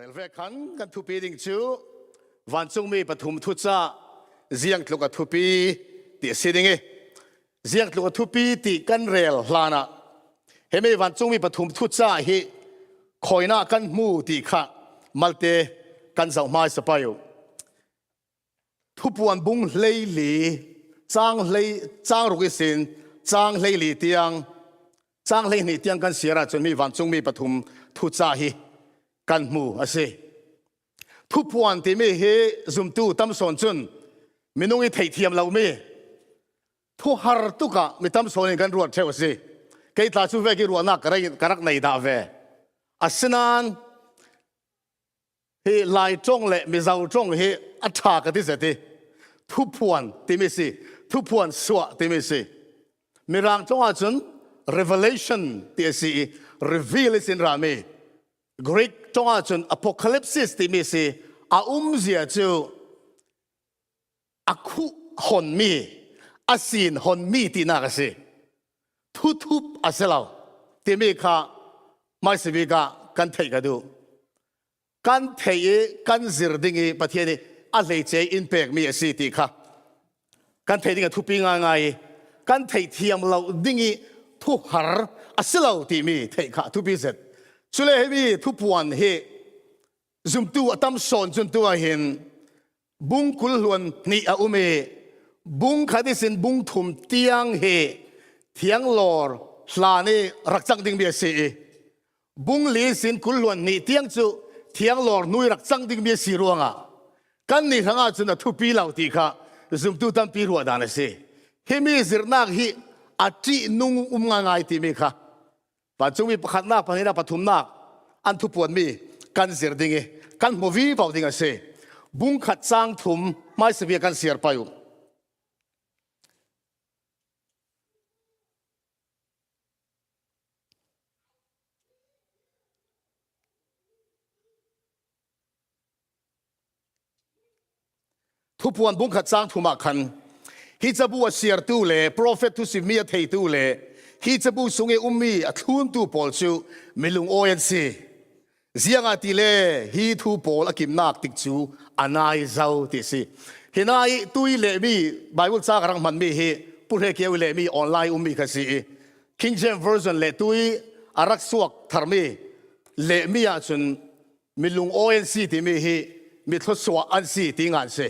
เรลเวคันกันทุปีดิ่งจูวันจงมีปฐมทุจ้าเจียงตลุกทุปีตีสิดิ่งเจียงตลุกทุปีตีกันเรลลานะเฮไม่วันจงมีปฐมทุจ้าฮีคอยน่ากันมูตีข้ามัลเตกันสาวไม้สปายทุบวันบุ้งเลยลีจางเลยจางรุกิสินจางเลยลีเตียงจางเลยนี่เตียงกันเสียระจนมีวันจงมีปฐมทุจ้าฮีกันมูอาศัยทุบวันที่ไม่เฮซุมตูตั้มสอนจนมินุงอีไทยเทียมเราไม่ทุหารตุกะมิตั้มสอนกันรวดเท่าสิเกี่ยตาชูเวกิรวดนักกระรักในดาเวอาศนันเฮลายจงเละมิเจ้าจงเฮอัฐากันที่เสด็จทุบวันที่ไม่สิทุบวันสวะที่ไม่สิมีร่างจงอาจน revelation ที่สิ reveal สินรามีGreek จงอาจน apocalypse ที่มีสิอาเสียจูอาคุหอนมีอาศินหอนมีที่นักสิทุบอาเสลาวที่มีข้าไม่สิบิกากันเทกันดูกันเทยกันซิรดิ้งประเทศนี้อะไรเจอินเปกมีสิที่ข้ากันเทดิ้งทุบปีง่ายกันเทเทียมเราดิ้งทุหารอาเสลาวที่มีเทข้าทุบปีเสร็จสุดเลยมีทุบวันเฮซุมตัวตั้มสอนจุนตัวเห็นบุ้งคุลล้วนนี่อาอุเมบุ้งขัดสินบุ้งทุ่มเตียงเฮเทียงลอร์ลานี่รักจังดิ่งเบียสีบุ้งลีสินคุลล้วนนี่เตียงจูเทียงลอร์นุยรักจังดิ่งเบียสีรวงอ่ะกันนี่ทั้งอาจุนทุบปีเหล่าตีค่ะซุมตัวตั้มปีรัวดานสิเฮมีสิรนักฮีอาจีนุงง่ายที่มีค่ะปัจจุบันขัดนักพันธุ์นักปฐุมนักอันทุบวันมีกันเสียดิ่งกันโมวีเปล่าดิ่งเสบุ้งขัดจางทุ่มไม่เสียกันเสียไปอยู่ทุบวันบุ้งขัดจางทุ่มมาคันฮิจะบัวเสียตู้เล่ prophet ทุสิมีเทตู้เล่ฮิจะบูสุงเอมีอัทุนตูปอลชูมิลุงโอเอ็นซีเสียงอาทิเล่ฮิทูปอลอกิมนักติกชูอันายเจ้าติสิเห็นไอ้ตุยเล่มีไบเบิลซากรังมันมีเฮพูดให้เกี่ยวเล่มีออนไลน์มีกันสิ King James Version เล่ตุยอารักสวกทาร์มีเล่มีอาจุนมิลุงโอเอ็นซีที่มีเฮมีทศวรรษอันซีที่งานสิ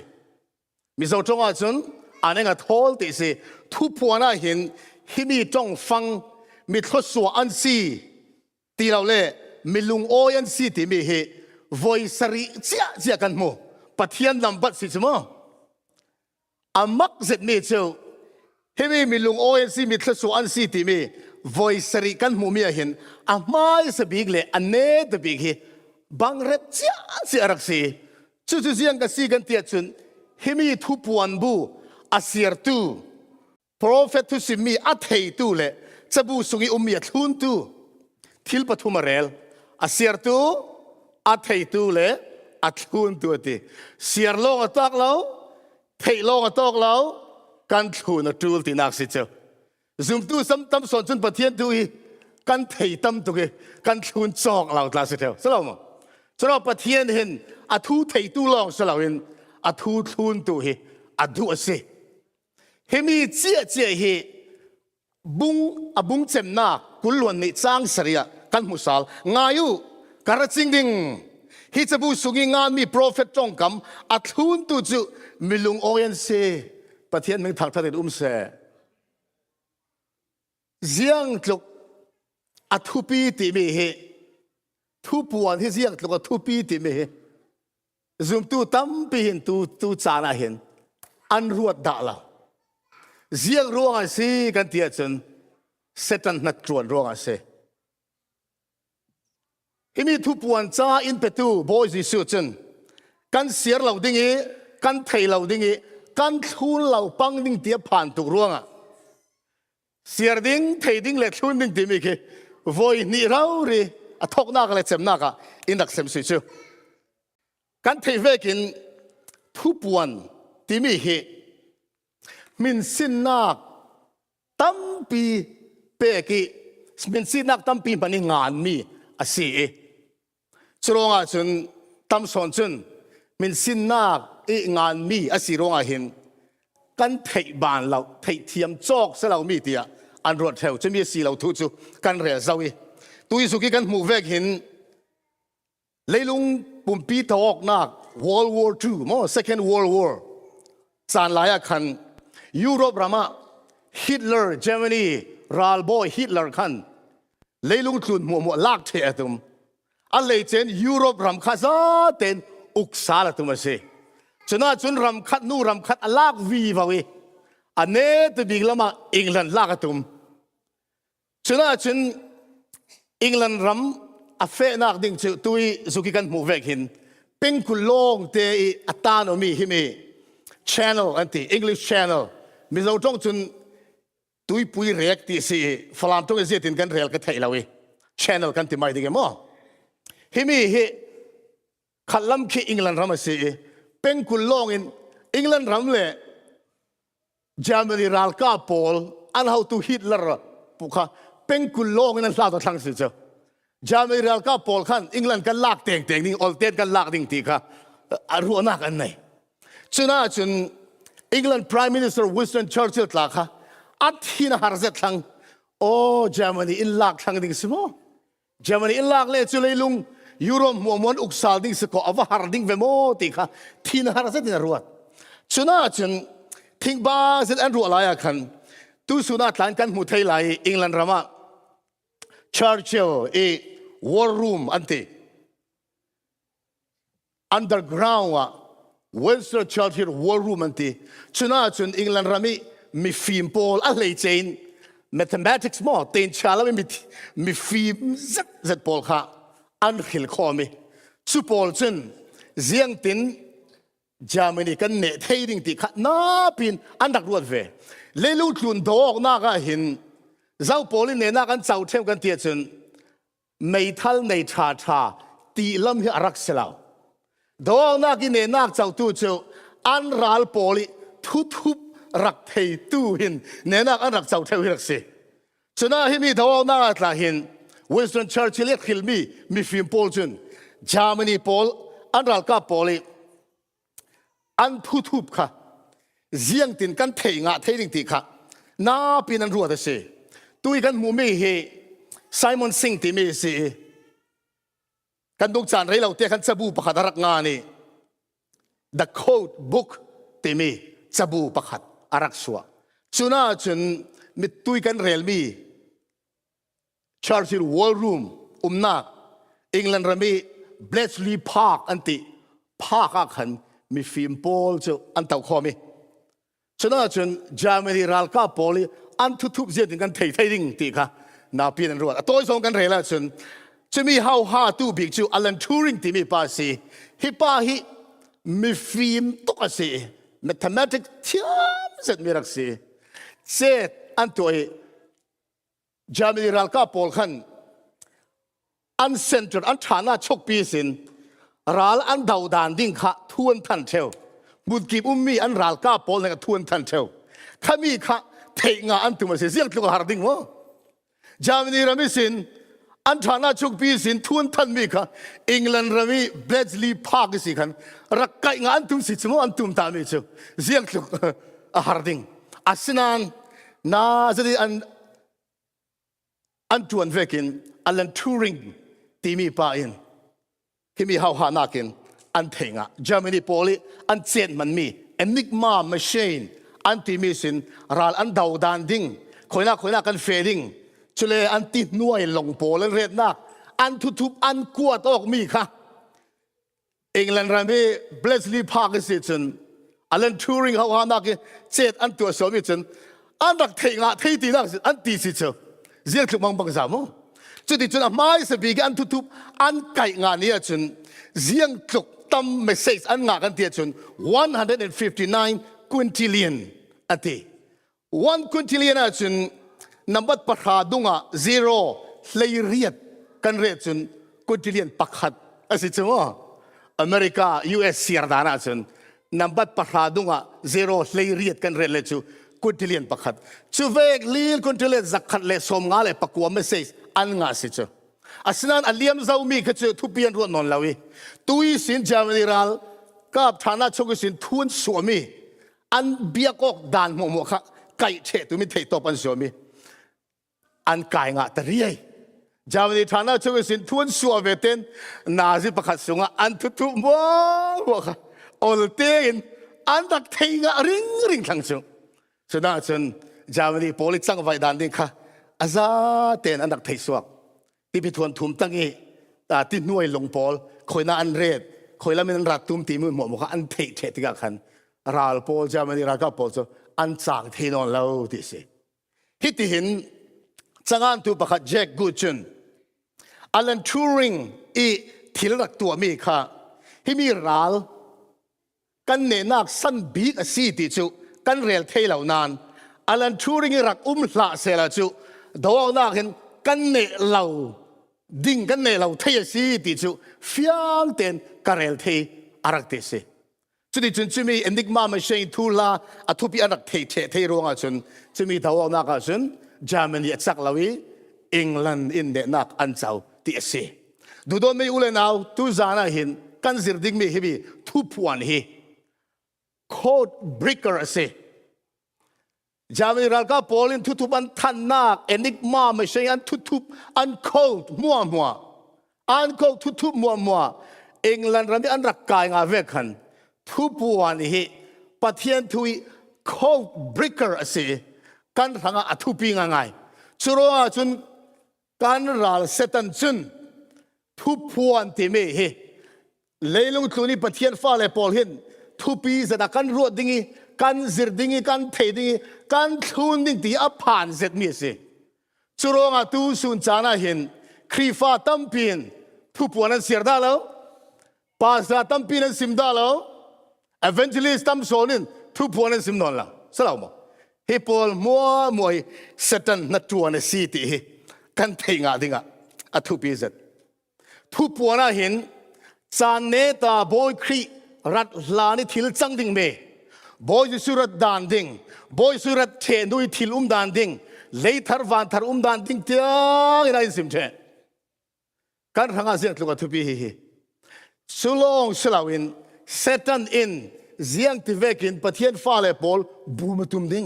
มิเจ้าจงอาจุนอันนี้ก็ทอลติสิทุบวันน่ะเห็นที่มีจงฟังมีทศวรรษอันซีที่เราเล่มิลุงโอยันซีที่มีเฮ voice รีเจ้ากันโมปะเทียนลำบัดสิจมั้งอามักเสร็จมีเจ้าเฮมีมิลุงโอยันซีมีทศวรรษอันซีที่มี voice รีกันโมมีเห็นอาไม่สบิกเลยอันเนตบิกเฮบางเร็บเจ้าเสียรักสีจู่ๆเสียงกันซีกันเตียจุนเฮมีทุบวันบูอาเซียร์ตู prophet ทุสิมีอัฐเฮตูเล่จะบูสุงิมีอัทุนตูทิลปฐุมเรลอาเซียร์ตูอัฐเฮตูเล่อัทุนตูติเสียร์โลกตอกเราเทโลกตอกเรากันทุนตูลตินักสิเจ้าซุมตูสัมตัมสอนจนประเทศตูอีกันเทตัมตุกกันทุนจอกเราตาสิเจ้าสลามสลามประเทศเห็นอัทุเทตูลองสลาวินอัทุทุนตูเฮอัดุอเซเฮมีเจียเฮบุ้งเจมนากุลวันนี้จางสริยกันมุสาลงายุการะจิงดิงฮิจะบูสุกิงานมีโปรเฟตจงกำอัดหุนตุจุมิลุงโอเอ็นเซประเทศมึงถักทัดเสเสียงตกอัดทุปีติมีเฮทุปวันที่เสียงตกอัดทุปีติมีเฮซุมตูตั้มปีเห็นตูจานาเห็นอันรวดด่าเราเสียงร้องสิกันเตียจนเซตันนัดจวนร้องสิที่มีทุบวันจ้าอินเปตูบอยสิสุดจนกันเสียเราดิ้งกันไทยเราดิ้งกันทุนเราปังดิ้งเตียผ่านตุกร้องเสียดิ้งไทยดิ้งเล็กทุนดิ้งที่มีแค่วอยนี่เราหรืออัทอกนักเล็กเซมนักอินดักเซมสุดจู่กันไทยเวกินทุบวันที่มีเหมินสินนักตั้มปีเปกิมินสินนักตั้มปีมันงานมีอาศัย สรงอาจน ตำสอนจุนมินสินนักงานมีอสิรองอาหินกันเทบานเราเทเทียมจอกเสเรามีเตียอันรวดเทวจะมีสีเราทุจูกันเรียเจ้าอีตุยสุกิกันหมู่เวกหินเลยลุงปุ่มปีตอกนัก World War II มั้ง Second World War สารหลายคันยุโรปรามาฮิตเลอร์เยอรมนีรัลบอยฮิตเลอร์คันเลยลุงทุนมัวลากเทอตุมอันเลยเจนยุโรปรำคัดซาเต็นอุกษาละตุมาเสจน่าจนรำคัดนู่รำคัดลากวีบาวีอันเนตบิกละมาอังกฤษลากตุมจน่าจนอังกฤษรำอเฟนักดิ่งจุตุยสุกิกันหมู่เวกหินเป็นกุลงเตออัตานมีฮิมี channel อันที่ English channel มิเราต้องจนตุยปุยเรียกที่สิฝรั่งต้องเสียตินกันเรียลกันไทยเราเอง channel กันที่ไม่ได้กันมั้งฮิมีฮิขัดลำขี้อังกฤษรำมาสิเป็นกุลงอินอังกฤษรำเลยเยอรมนีรัลกาโปลอันเขาตุฮิตเลอร์ปุกะเป็นกุลงอินนั่นลาตัวทั้งสิ้นเจ้าจามิรัลก็พอลขันอังกฤษกันลากเต่งนี่ออลเตนกันลากดิ่งที่ค่ะรู้นักอันไหนฉะนั้นจนอังกฤษ Prime Minister Winston Churchill ลากค่ะอัดหินหาร์เซตทังโอ้เยอรมนีอินลากทังดิ่งสิโมเยอรมนีอินลากเลยจุเลยลุงยุโรปมัวมันอุกสาลดิ่งสกอว่าฮาร์ดิ่งเวโมติค่ะหินหาร์เซตนี่รู้ฉะนั้นจนทิ้งบ้าเสร็จอันรู้อะไรกันตู้สุนัขหลังกันมุทัยไหลอังกฤษรามา Churchill war room anti underground Winston Churchill war room anti chuna chun England rami mi film Paul a lei chain mathematics mo ten chala mi film zat Paul kha an khil khomi chu Paul chun ziang tin Germany kan ne thading ti kha na pin andak ruat ve lelu tlun dog na ga hin zau Paul ne na kan chau them kan tia chunไม่ทัลในชาชาตีลำให้รักเสลาดอกนักอินเนนักเจ้าตู้เจ้าอันรัลโปลิทุบรักเทตู้หินเนนักอันรักเจ้าเทวิรักเสฉะนั้นที่มีดอกนักลาหินวินสตันเชอร์ชิลล์ฮิลมีฟิล์มโพลจุนเยอรมนีโพลอันรัลกาโปลิอันทุบค่ะเสียงตินกันเทงะเทดิงติค่ะน่าปีนันรัวเดเสตุยกันมูมีเฮSimon Singh ที่มีสิกันดูจานเรื่องเราเตะกันจับูประคัดรักงานนี่ The Code Book ที่มีจับูประคัดรักสัวจุน่าจนมิตุยกันเรียลมี Churchill War Room นักอังกฤษรมี Bletchley Park อันที่พาร์คขันมีฟิล์มโพลเจ้าอันเต่าคอมีจุน่าจนเยอรมนีรัลกาโปลีอันทุบเสียถึงกันเทดิ่งตีค่ะนาปีนันรัวตัวสองกันเรล่าจนจะมีhow hard to be จูอลันทูริงที่มีภาษีฮิปาฮิมีฟิล์มตุกสี mathematics เทียมเสร็จมีรักสีเสร็จอันตัวจามิรัลกาโปลขันอันเซนเตอร์อันฐานะชกปีสินรัลอันดาวดานดิ้งขะทวนทันเทวบุตรกีบมีอันรัลกาโปลเนี่ยทวนทันเทวข้ามีขะเทงาอันตัวมันเสียงตัวฮาร์ดิ้งวะจามินีรามิสินอันฐานะชุกปีสินทวนทันมีค่ะอังกฤษรามิเบลจลีพาร์กสิขันรักไก่งานตุมสิจมูอันตุมตามิเจ้าเสียงตัวฮาร์ดิงอาศินันน่าจะได้อันทวนเวกินอัลลันทูริงที่มีป้าอินที่มีฮาวฮานากินอันเทงะจามินีโพลีอันเจนมันมีเอนิกมาแมชชีนอันที่มีสินรัลอันดาวดานดิ้งคนนักกันเฟดิ้งชเลอันติดหน่วยหลงโปลเรียดนักอันทุบอันกวดออกมีค่ะอังกฤษรามีเบลสลีย์พาร์กสิจนอัลลันทูริงเขาหานักเจ็ดอันตัวสมิจนอันรักเทงะเทตีนักอันตีสิเจ้าเรื่องคือมังบังสามุจุดที่จนไม่สบีกันทุบอันไก่งานนี้จนเรื่องจุกตั้มเมสเซจอันงากันเตียจน159 quintillion อันที่1 quintillion จนนับบัดประคาดุงะ zero เลยเรียดกันเรียดจนกุฎเลียนปักขัดอะไรจังวะอเมริกา US เสียดานะจนนับบัดประคาดุงะ zero เลยเรียดกันเรียดเลยจูกุฎเลียนปักขัดจูเวกลีลกุฎเลียนจักขัดเลยสมงาเลยปักวัวไม่ใช่อันงาสิจู อาศัยอันเลี้ยมเจ้ามีก็จะทุบเปียนรวดนอนเลวิตุยสินจามนิรัลกับฐานะชกสินทุนสวมีอันเบียกอกดานมัวมัวค่ะไก่เฉตุมิเทตปันสวมีอันไก่งะตะเรียจามนิฐานะชกสินทุนสวเวเตนนาซิประคัตสุงะอันทุบมัวค่ะโอลเตนอันตักเทงะริงทั้งสุงสุดาจนจามนิโพลิจังไว้ดานดิค่ะอาซาเตนอันตักเทสวกที่พิทวนทุมตั้งเอติดหน่วยลงพอลคอยน่าอันเรดคอยละมันรัดตุมตีมือหมดหมดอันเทเทติกาขันราลพอลจะมันรักกับพอลจะอันจากที่นอนเราดิสิฮิติหินจังอันตุปะขัดแจ็คกูจุนอัลลันทูริงอีที่รักตัวมีค่ะฮิมีราลกันเนนักสันบีกสีติจุกันเรียลเทเหล่านานอัลลันทูริงรักละเสลจุดาวนักเห็นกันเนเหล่าดิ่งกันเนเหล่าเทียสีติจูฟิอัลเตนการเรลเทอารักเตเซจุดที่จุนจุมีเอ็นดิกมาไม่ใช่ทุลาอัทุปีอารักเทเทรวงอาจุนจุมีดาวนักอาจุนจามันยักษ์ลาวีอังกฤษอินเดียนักอันเจ้าติเซดูโดนไม่อุเลนาวตุจานาหินกันซิรดิกมีฮิบีทุบวันฮีโคดบริกเกอร์เซจามิรัลก็พอลินทุบอันทันนักเอ็นิกมาไม่ใช่อันทุบอันโคดมัวอันโคดทุบมัวอังกฤษรันอันรักกายงาเวกันทุบวันฮีปะเทียนทุยโคดบริกเกอร์เสกันทางอัทุปีง่ายชุโรอาจุนกันรัลเซตันจุนทุบวันที่ไม่เฮเลยลงทุนีปะเทียนฟ้าเลยพอลินทุปีจะดักกันรวดดิ้งกันซิรดิ้งกันเทดิ้งกันทุนดิ้งที่อผ่านเสร็จมีสิชุโรงอาตูสุนจานาเห็นครีฟ้าตั้มปีนทุบวันนั้นเสียดาแล้วปาสาตั้มปีนั้นสิมดาแล้วเอเวนเจลิสตั้มโซนินทุบวันนั้นสิมนอนละสลาวมั้งเฮปอลมัวเซตันนัดตัวนั้นสีตีกันเทงาดิ้งอ่ะทุบปีเสร็จทุบวันนั้นเห็นจานเนตาบอยครีรัดลานิทิลจังดิ้งเมบอยสุรัตดานดิ้งบอยสุรัตเทนุยทิลดานดิ้งเลยทาร์วันทาร์ดานดิ้งเตียงอะไรสิมเชกันทางอาเซียนลูกทุบีฮีสุลงสลาวินเซตันอินเซียงติเวกินปะเทียนฟ้าเลปอลบูมตุมดิ้ง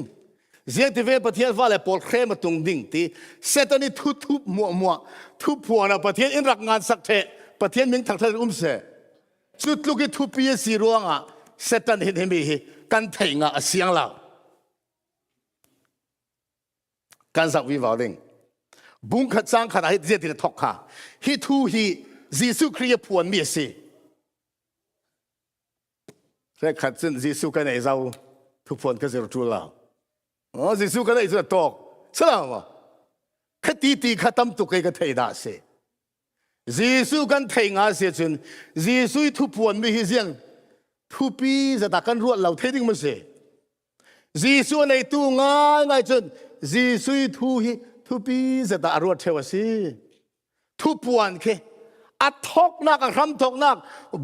เซียงติเวปะเทียนฟ้าเลปอลเครมตุงดิ้งตีเซตันนี่ทุบมัวทุบหัวนะปะเทียนอินรักงานสักเทปะเทียนมิงทักทะเสจุดลูกทุบปีสีรวงอ่ะเซตันเห็นมีกันเทงอ่ะเสียงเรากันสักวิวาริงบุ้งขัดจังขนาดที่เจติดทอกค่ะฮิทูฮียิสุครีย์พวนมีสิแค่ขัดจันยิสุกันไอ้เจ้าทุกคนก็จะรู้แล้วอ๋อยิสุกันไอ้เจ้าตอกสลามขัดตีขัดตั้มตุกไอ้ก็เทได้สิยิสุกันเทงอาเสียจนยิสุทุกคนมีเสียงทุปีจะตักกันรวดเราเทดิ้งมาเสียยิสุในตัวง่ายจนยิสุทุปีจะตักรวดเทวสิทุปวนเคอัดทอกนักคำทอกนัก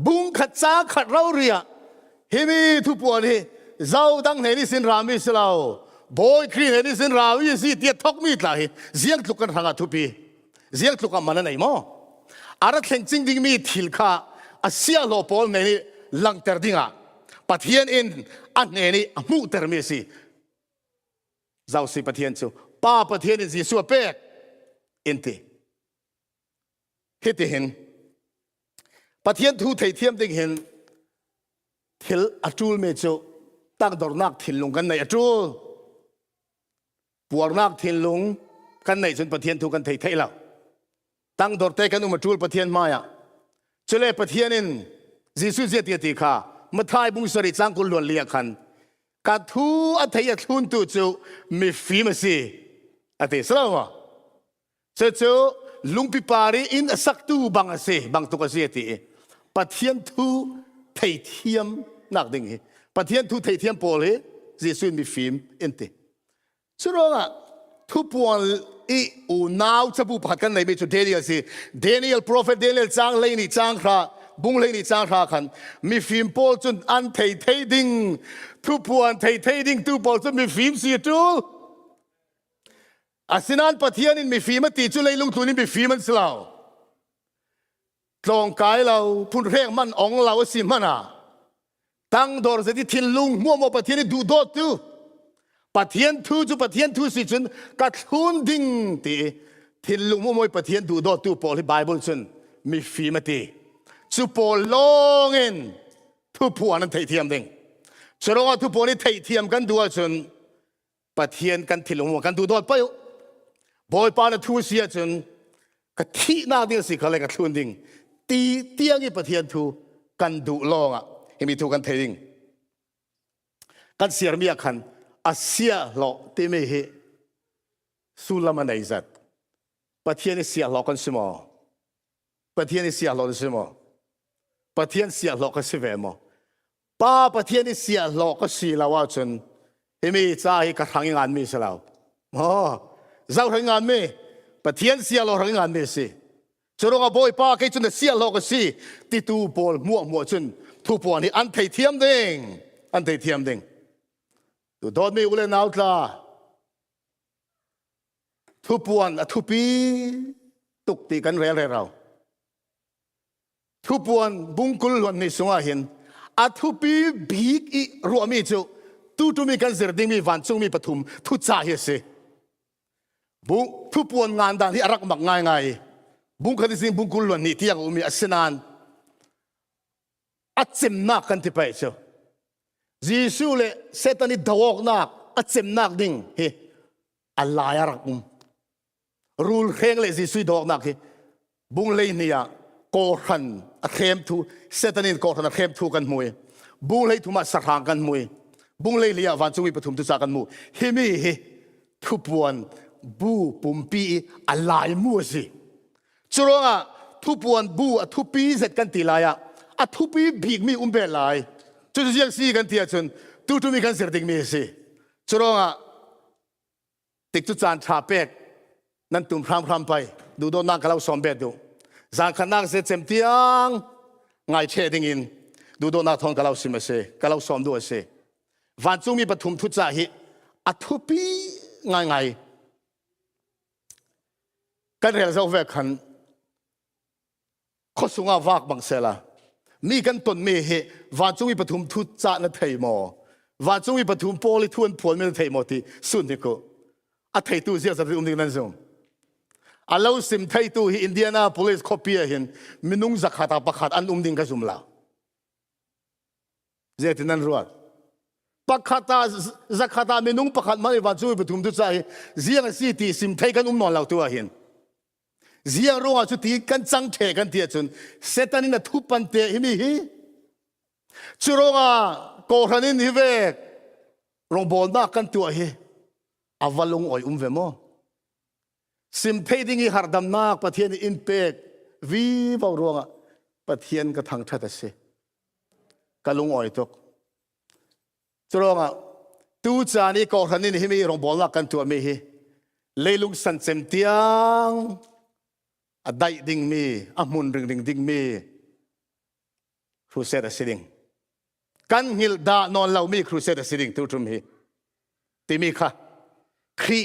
บุ้งขัดจ้าขัดเราเรียเฮมีทุปวนเฮเจ้าตั้งเฮนิสินรามิสลาวบอยครีเฮนิสินราวิสิเตียทอกมีดลาเฮเสียงทุกกันทางทุปีเสียงทุกกันมันไหนมั้งอารักเห็นจริงจริงมีทิลข้าอาเซียโลปอลเนี่ยลังเตอร์ดิ้งอ่ะปะเทียนอินอันเนี่ยมูเตอร์เมสิเจ้าสิปะเทียนซูป้าปะเทียนอินสิสัวเป็กอินทีฮิตเห็นปะเทียนทูไทยเทียมดิ้งเห็นทิลอัจูลเมจูตั้งดอกนักทิลลงกันในอัจูลปวดนักทิลลงกันในจนปะเทียนทูกันไทยแล้วตั้งดอกเตกันอุมาจูลปะเทียนมาอ่ะเจเลปะเทียนินยิสุเจติติค่ะมาทายบุงสริจังกุลล้วนเลียกันกัดทูอัธยาทุนตุจูมีฟีมสิอัติสลาวะเจ้าลุงปิปารีอินสักตูบังเสบังตุกเสติปะเทียนทูไทยเทียมนักดิ่งปะเทียนทูไทยเทียมโพลียิสุมีฟีมอินติสุรองะทุปวนอีอูนาวจะบุพัดกันในเมจูเดนิเอลสิเดนิเอลโปรเฟตเดนิเอลจางเลยนี่จางคราบุ้งเลยนี่จางคราขันมีฟิล์มโพลจนอันเทดิ้งทุปวนเทดิ้งทุปอลจนมีฟิล์มเสียจูอาศินันปะเทียนินมีฟิล์มตีจุเลยลุงทุนินมีฟิล์มมันสลาว ตรงกายเราพุ่นเร่งมันองเราสิมันตั้งดอร์จะที่ทิ้งลุงมัวปะเทียนดูดตูปะเทียนทูจูปะเทียนทูสิจนกัดทุนดิ่งตีทิ้งลุงมัวปะเทียนดูดตูพอที่ไบเบิลจนมีฟีมาตีจูพอลงเงินทุพวนั้นไทยเทียมดิ่งฉะนั้นทุพวนี้ไทยเทียมกันดูจนปะเทียนกันทิ้งลุงมัวกันดูดไปบอยปานทูเสียจนกัดที่หน้าดิ่งสิเขาเลยกัดทุนดิ่งตีเตียงอีปะเทียนทูกันดูลองยังมีทูกันเทดิงกันเสียมีอาคันอาเซียหลอกเตไม่เหสุลามันไอจัดปะเทียนเสียหลอกกันสมอปะเทียนเสียหลอกกันสมอปะเทียนเสียหลอกกันสิเวมอป้าปะเทียนเสียหลอกกันสิลาวจนเฮมีจ้าให้กระทั่งงานมีสลาวอ๋อเจ้าทำงานมีปะเทียนเสียหลอกทำงานมีสิจรองบอยป้าแกจนเสียหลอกกันสิติตูบอลมัวจนทุบวันนี้อันไทยเทียมเด้งอันไทยเทียมเด้งดูโดนมีอุเลนเอาตลาทุบวันทุบปีตุกตีกันเรื่อยๆเราทุบวันบุ้งกุลวันนี้สงอาเห็นอัทุบปีบีกอีรัวมีจูตู้มีกันเสด็จมีวันจงมีปฐุมทุจ่าเฮเสบุ้งทุบวันงานด่านที่อารักมักง่ายๆบุ้งคดีสิงบุ้งกุลวันนี้ที่ยังมีอัศนานอัจฉรินักกันที่ไปเชียวยิสุเลเซตันิดาวกนักอัจฉรินักดิ่งเฮอัลลายรักมุมรูลเข่งเลยยิสุดอกนักเฮบุ้งเลยเนี่ยโกรันอัคเข้มทูเซตันินโกรันอัคเข้มทูกันมวยบุ้งเลยทูมาสักหางกันมวยบุ้งเลยเลียวันจุวิปฐุมทุสากันมวยเฮมีเฮทุบวันบูปุ่มปีอัลลายมัวสิจุรงอ่ะทุบวันบูทุบปีเสร็จกันตีลายอ่ะอัทุบีบีกมีเบลายจนเสียงสีกันเทียจนตู้มีกันเสียดิ่งมีสิจรองอ่ะติดจุดจานชาเป็กนั่นตุ้มพรำไปดูโดนนักเราสอมเบ็ดดูจานขนักเสียเต็มเตียงไงเชดิ่งอินดูโดนนักทองกับเราสิมาเสกับเราสอมด้วยเสวันจุมีปฐุมทุจ่าหิอัทุบีไงกันเรื่องเราเวกันข้อสุงาวากบังเสลามีกันต้นเมเหวันจงมีปฐุมทุจ่าในไทยมอวันจงมีปฐุมโพลิทวนผลไม่ในไทยมอที่สุดนี่ก็อัไทยตู้เสียสัตว์ดิ่งนั่นส่งอัลลอฮ์สิมไทยตู้ที่อินเดียนาโพลิสคอปีเห็นมินุงจักขัดปักขัดอันดิ่งกันสุ่มละเจ้าที่นั่นรู้ปักขัดจักขัดมินุงปักขัดมันวันจงมีปฐุมทุจ่าเจียงสิที่สิมไทยกันนอนเหล่าตัวเห็นเสียงร้องจุดที่กันจังเทกันเทียจนเซตันินทุบปันเตหิมีฮีจุร้องโกรันินฮิเวกรองบอลนักกันตัวฮีอาวลงอ้อยเวมอสิมเทดิ้งฮีฮาร์ดัมนักปะเทียนอินเปกวีบาวร้องปะเทียนกระทังชัดเสกะลงอ้อยตกจุร้องตูจานี่โกรันินฮิมีรองบอลนักกันตัวมีฮีเลยลุงสันเซมเตียงอได้ดิ่งมีอมุนริงดิ่งมีครูเซดสิดิ่งกันหิลดานอนเรามีครูเซดสิดิ่งทุกทุมฮีที่มีค่ะครี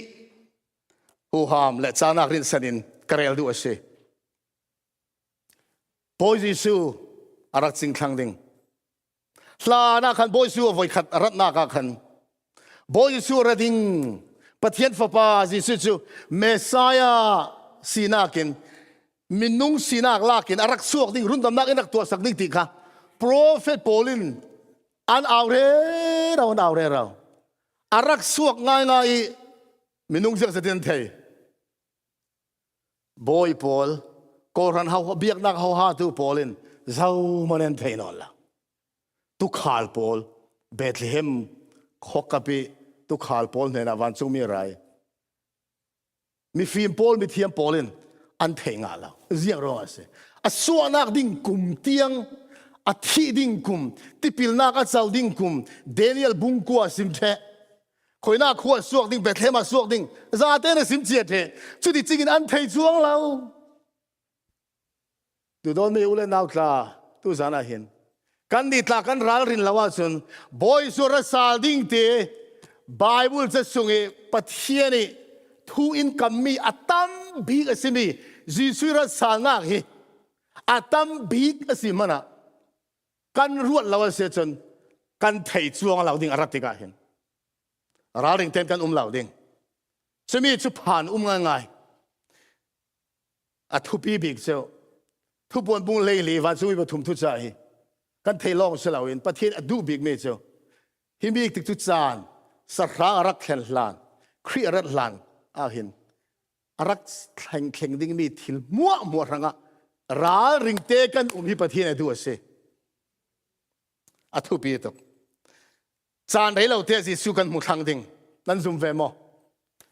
หูหามและจานักรินสันินกระเรลดูเสบอยจิสูอารักสิงขังดิ่งลานาคันบอยสูไว้ขัดรัตนาคันบอยสูระดิ่งปะเทียนฟ้าจิสูจูเมสายาสีนากินมินุงสีนักลากินอารักสวกดิ่งรุ่นดำนักอินักตัวสักดิ่งติค่ะโปรเฟตโพลินอันเอาเร่เราอารักสวกง่ายมินุงเสียงเสด็จเทยบอยพอลโกรันเฮาเบียกนักเฮาฮาตูโพลินเจ้ามันเอ็นเทยนอลละตุขาลโพลเบธเลเฮมขกกับปีตุขาลโพลเนี่ยนะวันจุมีไรมีฟิล์มโพลมีเทียมโพลินอันเทงาลาเสียงร้องเสอสวนักดิ่งกุมเตียงอธิดิ่งกุมที่พิลนักอัศวดิ่งกุมเดนิเอลบุงกัวสิมเทคอยนักขัวสวกดิ่งเบธเลมาสวกดิ่งซาเตนสิมเจเทจุดที่จริงอันเทจวงเราดูโดนไม่อุเลนเอาคลาตุจานาเห็นกันดิตากันรัลรินลาวาชนบอยสุรสาลดิ่งเตไบเบิลจะส่งปัทเทียนีทูอินกัมมีอัตัมบีกสิมีจีสุรสาลนักเฮ อาตัมบีกสิมันอ่ะกันรวดเราเสียจนกันไถ่จวงเราดิ่งอารัติกาเห็นราดิ่งเต็มกันเราดิ่งจะมีจุผ่านง่ายๆทุบปีบิกเจ้าทุบบนบุ้งเลยลีวันซุยปฐุมทุจ่ายกันไถ่ลองเสลาเห็นประเทศดูบิกเมเจ้าฮิมิกติดทุจานสระรักแข่งลานครีรัดลานเห็นรักแข่งดิ่งมีทิลมัวรังราริ่งเตกันฮิประเทศดูเสทุบปีตกจานไหนเราเทสิสุกันมุทังดิ่งนั่นซุ่มเฟมอ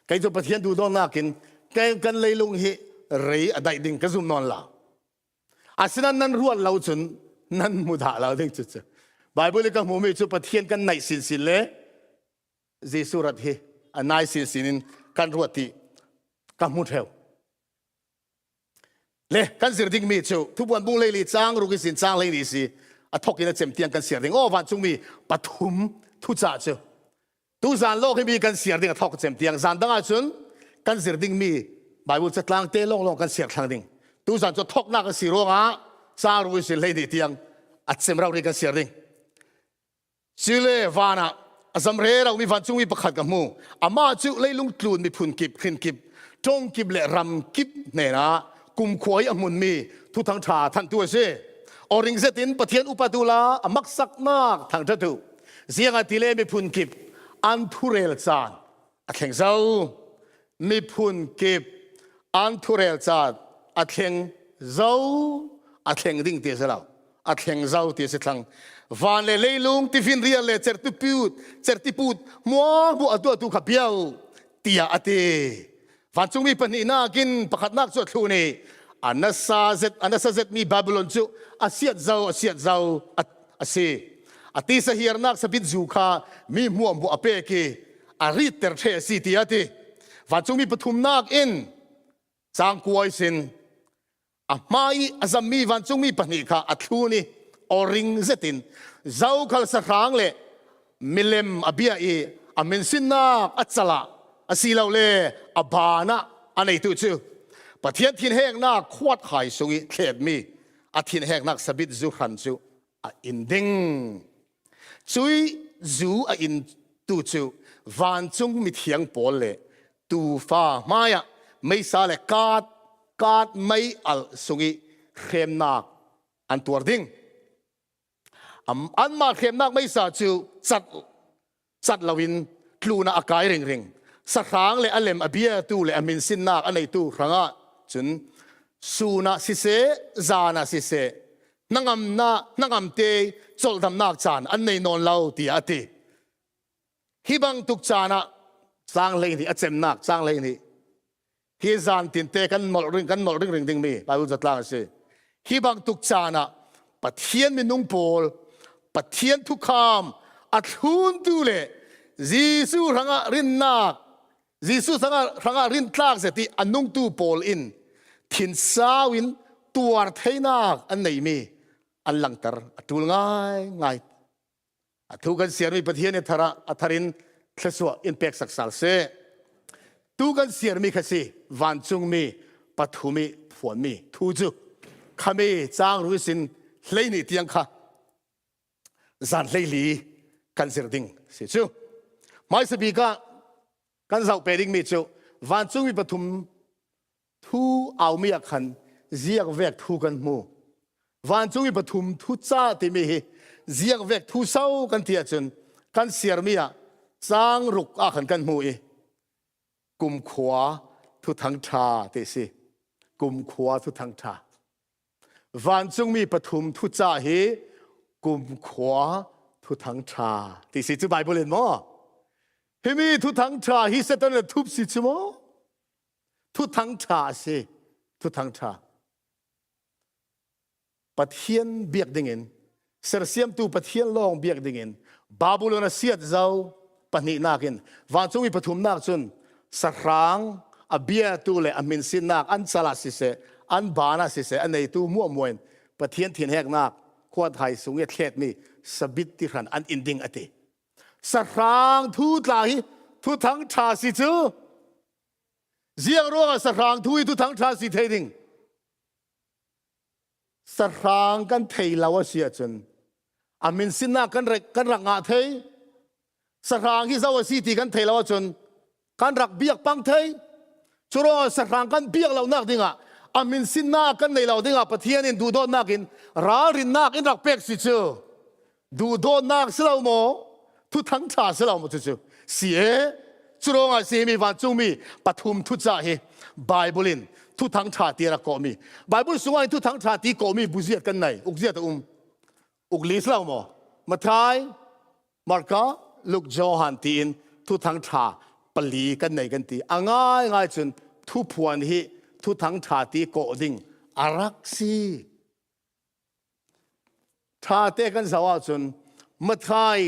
ใครจะประเทศดูดอนนักินใครกันเลยลงเหเรย์ได้ดิ่งก็ซุ่มนอนละฉะนั้นนั่นรวดเราจนนั่นมุดาเราดิ่งจุดเจ้าไบเบิลก็มุ่งไปจุดประเทศกันในสินเล่เจสุรัตเหในสินกันรวดที่กันมุดเหวเล่กันเสียดิ่งมีเจ้าทุกวันบุ้งเลยลีจางรุกิสินจางเลยลีสิทอกกินเจมเตียงกันเสียดิ่งวันจุงมีปฐุมทุจ่าเจ้าตูจานโลกให้มีกันเสียดิ่งทอกเจมเตียงจานตั้งอาจุนกันเสียดิ่งมีไบเบิลจะกลางเตลงกันเสียทางดิ่งตูจานจะทอกนักสีโรงจางรุกิสินเลยดีเตียงเจมเราเรียกันเสียดิ่งชิเลวานะสำเร็จเรามีวันจุงมีประคัดกับมูมาจุเลยลุงกลูนมีพุนกิบขึ้นกิบจงกิบเละรำกิบเนี่ยนะกุมขวยมุนมีทุกทางชาทันตัวเช่อริงเซตินประเทศอุปตุลามักสักมากทางทัตุเสียงติเลมีพุนกิบอันทุเรลจานแข่งเจ้ามีพุนกิบอันทุเรลจานแข่งเจ้าแข่งดิ่งเตียสเราแข่งเจ้าเตียสทังวันเลยลุงที่ฟินเรียลเลยเจอร์ติพูดมัวบัวตัวขับเบี้ยวเตียอติวันจุงมีปนินากินประคัดนักจวดทูนี่อันนั้นซาเซตมีบาบิลอนจูอาเซียดเจ้าอาเซียติสเฮียร์นักสปิดจูคามีมัวบัวเปกีอาริเตอร์เทสิเตียติวันจุงมีปฐุมนักอินจางกวยสินไม่อาจมีวันจุงมีปนิกาอัทูนี่อริงเซตินเจ้าขัลสรางเล่มิเลมอเบียอีมินสินนักอัจฉละสีเหล่าเล่บานะอันไหนตัวชื่อประเทศที่แห่งนักขวดไข่สุงิเขตมีที่แห่งนักสบิดจูขันจูอินดิงจุยจูอินตัวจูวันจุงมีเทียงปอลเล่ตูฟ้ามายะไม่สาเลกาดไม่อัลสุงิเข้มนักอันตัวดิ่งอันมาเข้มนักไม่สาจูจัดลาวินคลูน่าอากาศริงสักครั้งเลยอันเลมอเบียตูเลยมินสินนักอันไหนตูครั้งจนสูนาสิเสจานาสิเสนังอัมเตจลดำนักจานอันไหนนอนเล่าตีอติฮิบังตุกจานะสร้างเลยนี่อัจฉรินักสร้างเลยนี่ฮิจานตินเตกันหมดเรื่องดิ่งมีไปอุจจาระสิฮิบังตุกจานะปะเทียนมินุงโพลปะเทียนทุกคำอัดหุ่นดูเลยยิสุรังรินนักยิสุรังรินทากเสติอันนุ่งตูโพลอินทินสาวินตัวเทนักอันไหนมีอันหลังตรตูง่ายทุกันเสียมีประเทศในทารินเทสวอินเป็กสักสัลเซทุกันเสียมีขสิวันจุงมีปัทุมีฝนมีทูจุขมีจางรู้สินเลยนี่เตียงค่ะจานเลยลีกันเสียดิ่งเสียจูไม่สบีกันเจ้าเปริงมีจูวันจุงมีปฐุมทูเอามีอักขันเจียกเวกทูกันมูวันจุงมีปฐุมทูจ้าที่มีเจียกเวกทูเศร้ากันเทียจนกันเสียมีอ่ะจางรุกอักขันกันมูกุมขวาทุทังชาเตสิกุมขวาทุทังชาวันจุงมีปฐุมทุจ้าเฮกุมขวาทุทังชาที่สิจุไบเบิลเห็นมั้ยเฮมีทุทังชาฮิเซตันทุบสิจุมั้ยทุทังชาสิทุทังชาปัทเทียนเบียกดิ่งเสือเสียมตูปัทเทียนลองเบียกดิ่งบาบูโลนเสียดเจ้าปนินักินวันจุงมีปฐุมนักจุนสรางอเบียตูเลอมินสินนักอันสลัดสิเสอันบานาสิเสอันในตูมัวมวยปัทเทียนถิ่นแหกนักขวดไทยสูงเอเทศมีสบิดที่ขันอันอินดิงอติสรางทูตลายทุทังชาสิจูเจียงรัวสรางทุยทุทังชาสิเทดิง สรางกันเทลาวเสียจนอามินสินากันรักงาเทสรางที่เจ้าสีที่กันเทลาวจนกันรักเบียกปังเทจุรสรางกันเบียกเรานักดิ่งอามินสินากันในเราดิ่งปะเทียนินดูโดนนักินรารินนักอินรักเป็กสิเจอดูโดนนักสลาวโมทุทั้งชาสลาวโมเจอเสียจุรเสียมีวันจุมีปฐุมทุจ่าเฮไบเบิลินทุทั้งชาตีระกอมีไบเบิลสวงทุทั้งชาตีกอมีบุเซียกันไหนอุกเซียตอุกลิสลาวโมมาทายมาร์กาลูกโจฮันตีนทุทั้งชาปลีกันไหนกันตีง่ายจนทุพวนฮีทุทั้งชาตีโกดิ่งอารักซีชาเตกันสาวจนมาทาย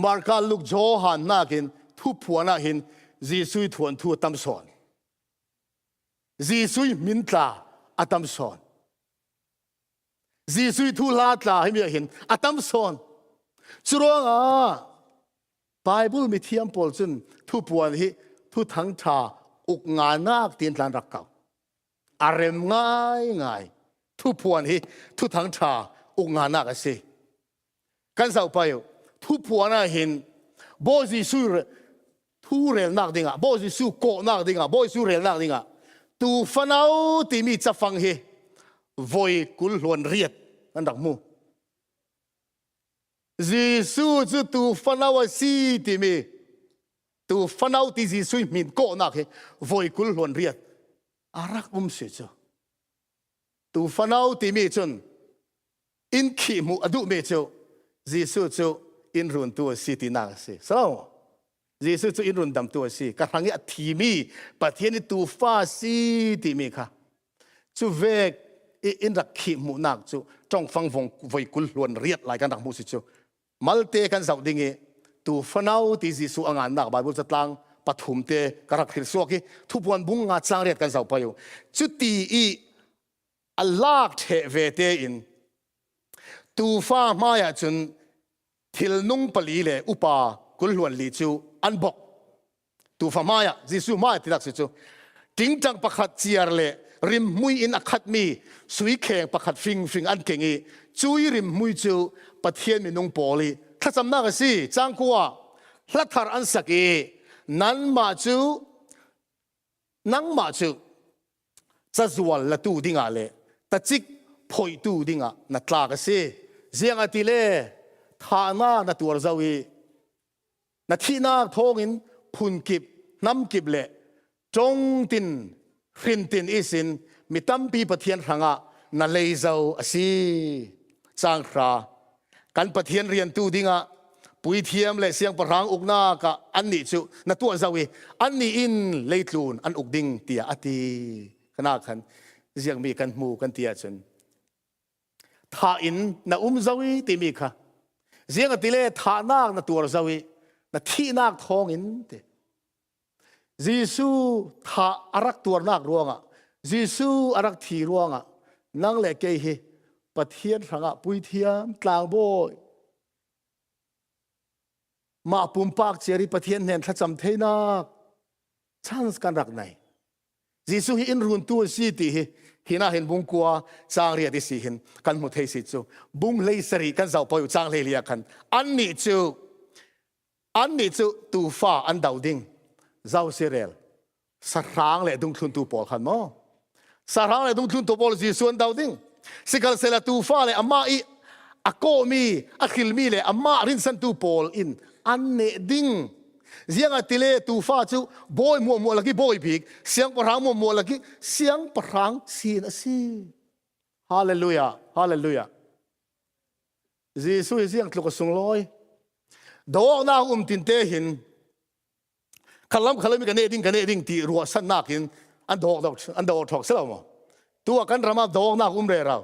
มาร์กาลูกโจฮันนักินทุพวนนักินจีซุยทวนทุตัมสอนจีซุยมินตาอัตัมสอนจีซุยทุลาตาให้มีเห็นอัตัมสอนสุรวงไบเบิลมีเทียมปอลจนทุพวนฮีทุทั้งชาอุกงานักตีนทานรักเก่าอารมง่ายทุพวนฮีทุทั้งชาอุกงานักเสียกันสาวไปทุพวนน่ะเห็นบอจีซุยทุเรลนักดิ่งบอจีซุยโกนักดิ่งบอจีซุยเรลนักดิ่งตูฟันเอาที่มีจะฟังฮีวอยกุลหวนเรียดนั่นดักมูจีซุยจะตูฟันเอาสีที่มีตูฟันเอาที่จีซุยมินโกนักฮีวอยกุลหวนเรียดอารักเสียจ้ะตูฟันเอาที่มีจนอินขีมูอดุเมจ้าจีซุยจ้าอินรุนตัวสีที่นักเสียสลาวจีซุยจ้าอินรุนดำตัวสีกระทั่งที่มีปะเทียนตูฟ้าสีที่มีค่ะจูเวกอินรักขีมูนักจูจ้องฟังวงวอยกุลหวนเรียดหลายกันดักมูสิจ้ามัลเตกันสาวดิ่งตูฟันเอาที่จีซุยอ่างนักบาบุษตังปฐมเตกระคิรสวกทุบวันบุงงาจางเรียดกันสาวไปอยู่จุดที่อัลลาห์เทเวเตอินตูฟ้ามายจนทิลนุงปลีเลอุปากุลหวนลีจูอันบอกตูฟ้ามายจิสูมายติดักสิจูทิ้งจังประคัดเจียร์เลริมมุยอินอัคัดมีสุยแข่งประคัดฟิงอันเก่งจุยริมมุยจูปะเทียนมีนุงปอลีถ้าจำนักสิจางกัวลัทธาร์อันสักนั้นมาจูจะจวนละตูดิ่งอะไรแต่จิกพอยตูดิ่งนัดลากสิเสียงอติเล่ฐานะนัดตัวเจ้าวีนัดที่นักทองอินพุนกิบน้ำกิบเล่จงตินรินตินอิสินมีตั้มปีปะเทียนหังนัดเลยเจ้าสิจางครากันปะเทียนเรียนตูดิ่งปุยเทียมเลยเสียงประรางอุกนากะอันนี้จูนัตัวเจ้าวีอันนี้อินเลยลูนอันอุกดิ่งเตียอติขนาดขันเสียงมีกันหมู่กันเตียจนท่าอินน่ะเจ้าวีติมีค่ะเสียงติเล่ท่านักนัตัวเจ้าวีน่ะที่นักทองอินเตยิสูท่าอารักตัวนักรวงยิสูอารักทีรวงนั่งเล็กเกยปะเทียนหังปุยเทียมกลางโบยมาปุ่มปากเจริปะเทียนเห็นถ้าจำเทนักชันส์กันรักไหนยิสุฮิอินรุนตัวสีตีฮิน่าเห็นบุงกัวจางเรียดิสิเห็นกันหมดเฮสิจูบุงเลยสรีกันเจ้าพออยู่จางเลยเลียกันอันนี้จูตูฟ้าอันดาวดิ้งเจ้าเซเรลสรางเลยดุงทุนตูปอลขันมั้งสรางเลยดุงทุนตูปอลยิสุอันดาวดิ้งสิกัลเซลตูฟ้าเลยอามาอีอโกมีอคิลมีเลยอามารินสันตูปอลอินอันเนดิ้งเสียงติเลตูฟ้าจูบอยมัวลักบอยพิกเสียงประหางมัวลักเสียงประหางสีนสีฮาเลลูยาฮาเลลูยาเยซูเสียงตลกสุงลอยดอกนาตินเตหินขลัมมีกันเนดิ้งที่รัวสันนักหินอันดอกถกเสลามตัวกันรำดอกนาเรเรา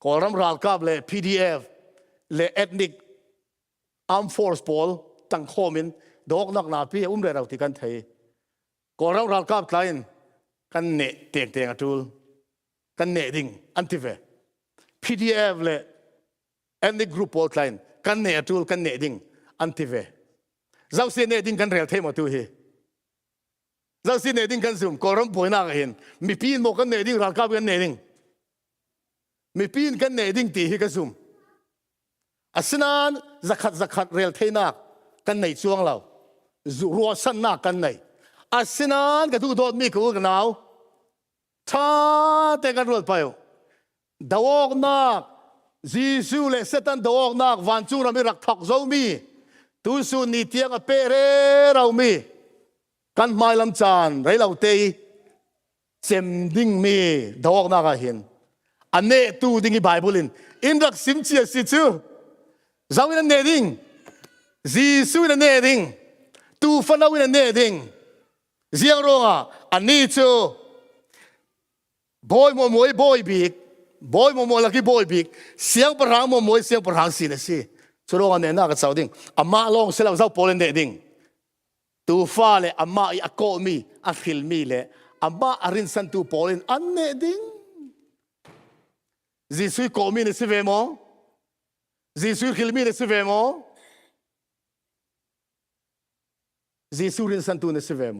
กอรำรัลกับเล PDF เล Ethnic Armed Force Paul ตั้งข้อมินดอกนักนาพี่เรเราที่กันไทยกอรำรัลกับไลน์กันเนเตียงจูลกันเนดิ้งอันที่เว PDF เล Ethnic Group Paul ไลน์กันเนจูลกันเนดิ้งอันที่เวเจ้าเสียเนดิ้งกันเรียลเทมาตัวเฮเจ้าเสียเนดิ้งกันซุ่มกอรำป่วยนักเห็นมีพี่โมกันเนดิ้งรัลกับกันเนดิ้ง มีปีนกันเนดิ้งตีฮิกซุมอาสนานzakatเรียลเทนักกันในช่วงเรารัวสันนักกันในอาสนานกับทุกโดดมีกูกันเอาท่าแต่กันรวดไปดาวอกนักจีซูเลสตันดาวอกนักวันจูเราไม่รักทักเจ้ามีตูสูนิเตียงเปเรเรามีกันไม่ลำจานไรเราเตยเจมดิ้งมีดาวอกนักเห็นอันเนตูดิ้งในไบเบิลินอินรักซิมเชียสิจูเจ้าวินันเนดิ้งจีซูวินันเนดิ้งตูฟันเอาวินันเนดิ้งเสียงร้องอันนี้จูบอยโมโมยบอยบิกบอยโมโมลักกี้บอยบิกเสียงประหางโมโมยเสียงประหางสินะสิชั่วโมงนั้นน่าก็เจ้าดิ่งอามาลองเสลาเจ้าโปเลนเดดิ่งตูฟ้าเลยอามาอีอโกมีอัคิลมีเลยอามาอารินสันตูโปเลนอันเนดิ่งจีสุยโกมีเนสิเวโมจีสุยคิลมีเนสิเวโมจีสุรินสันตูเนสิเวโม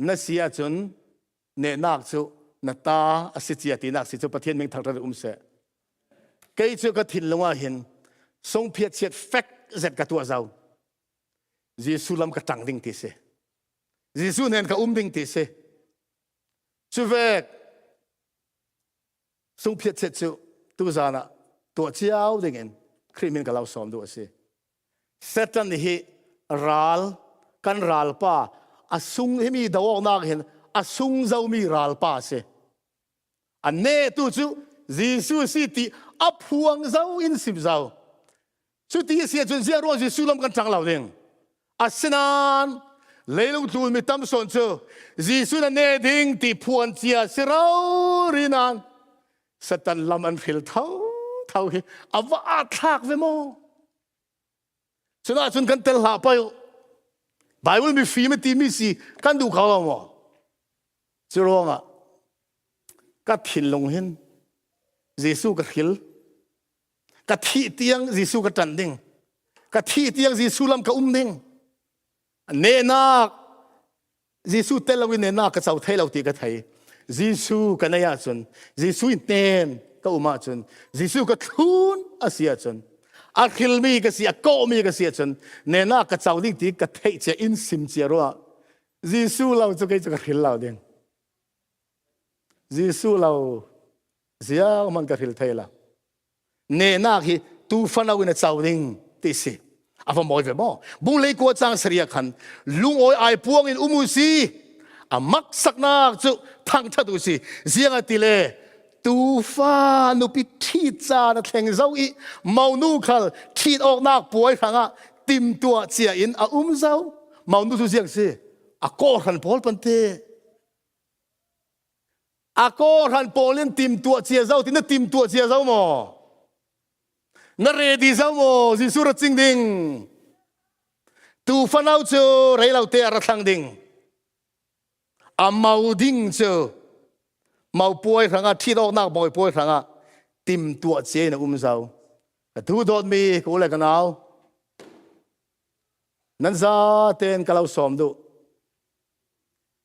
นั่นเสียจนเนนักจูนัตตาอสิจิตินักสิจูประเทศเมืองทางตะวันเสเกยจูก็ถิ่นลงว่าเห็นทรงเพียรเฉียดแฟกเจ็ดกับตัวเราเยซูลำกระตังดิ่งติเสเยซูเน้นกับดิ่งติเสจูเวกทรงเพียรเฉียดจูตัวจานะตัวเจ้าดิ่งเงินคริมินกับเราสอนดูเสเซตันนี่รัลกันรัลป้าอาซุงที่มีดาวนักเห็นอาซุงเจ้ามีรัลป้าเสอันเนตุจูเยซูสิติอัพวงเจ้าอินสิบเจ้าสุดที่เสียจนเสียรู้ว่าสุลมกันจังเหล่าเด้งอาสนานเลยลงทุนมีตั้มสนเจอจีสุนันเนดิ้งที่พวนเจียเสียเรารีนันสตันลำอันฟิลเท่าเหอว่าอาทักเวโมฉะนั้นจนกันเตลหาไปไบเบิลมีฟีมตีมีสีกันดูเขาว่าโมจะร้องอ่ะก็ถิ่นลงเห็นเยซูก็หิลกะที่เตียงเยซูก็จันดิ่งกะที่เตียงเยซูลำก็ดิ่งเนนักเยซูเตลวินเนนักก็เจ้าไทยเราตีก็ไทยเยซูก็นายจนเยซูอินเตนก็อุมาจนเยซูก็ทุนอาเซียจนอาคิลมีก็เสียโกมีก็เสียจนเนนักก็เจ้าดิ่งตีก็ไทยจะอินซิมเจรัวเยซูเราจะก็จะหิลเราดิ่งเยซูเราเสียมันก็หิลไทยละเนนักฮีตูฟันเอาในเจ้าดิ่งติสิอาฟมอยเวมอบุเลยกัวจางเสียขันลุงโอยไอพวงอินอุมุสีอามักสักนักจุทั้งทัดุสิเสียงติเลตูฟ้านุปิทีจานะแข่งเจ้าอีเมานูคัลทีออกนักป่วยขังอ่ะติมตัวเสียอินอาเจ้าเมานูทุเสียงสิอาโกรันพอลปันเตอาโกรันพอลินติมตัวเสียเจ้าที่นั่นติมตัวเสียเจ้าหมอนั่นเรดีเจ้าโมจิสุรจิงดิงตูฟันเอาเจอไรเราเตะรัทังดิงอามาดิงเจอมาป่วยครั้งที่ดอกนักมาป่วยครั้งติมตัวเจนเจ้าตูโดนมีกูเลยกันเอานั่นซาเต้นกับเราสอมดู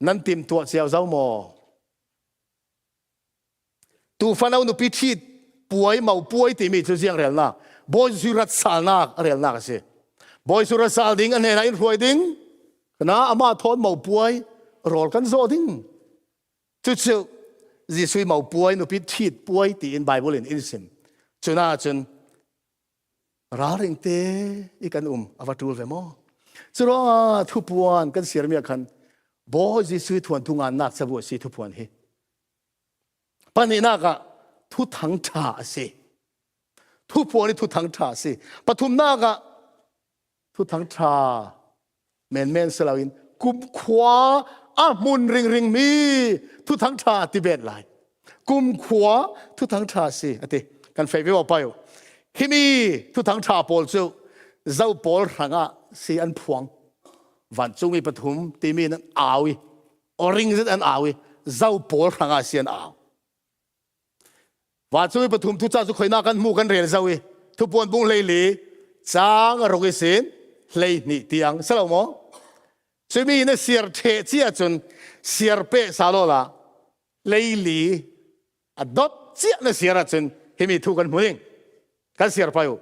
นั่นติมตัวเจ้าโมตูฟันเอาหนุพิชิตป่วยเมาป่วยที่มีจุดเสียงเรียนนักบอยสุรัตสานักเรียนนักสิบอยสุรัตสาดิ่งอันไหนไหนรวยดิ่งนะอามาทอนเมาป่วยรอกันโซดิ่งจุดเชื่อจีสุยเมาป่วยนุพิชิตป่วยที่อินไบเบิลอินซิมจนน่าจนราริงเตอีกันอวัตูลเวมอจรอทุบวันกันเสียมีกันบอยจีสุยทวนทุงานนักสบุสีทุบวันเฮปันนี้นักทุทั้งชาสิทุพวนี่ทุทั้งชาสิปฐุมนากะทุทั้งชาเมนสลาวินกุมขวามุนริงมีทุทั้งชาติเบตไหลกุมขวาทุทั้งชาสิอติกันไฟวิวไปฮิมีทุทั้งชาโปลจูเจ้าโปลหังสีอันพวงวันจุมีปฐุมตีมีนั้นอาวิอริงจิตอันอาวิเจ้าโปลหังสีอันอาวว่าช่วยปฐุมทุจ้าสุขอยนากันมู่กันเรียนเจ้าวิทุบวนบุงเลยลีจางรกิสินเลยนี่ที่ยังสลามช่วยมีเนี่ยเสียร์เทเจียจนเสียร์เปสาโลละเลยลี a dot sia na siara chun hemi thu kan muing kan siar payu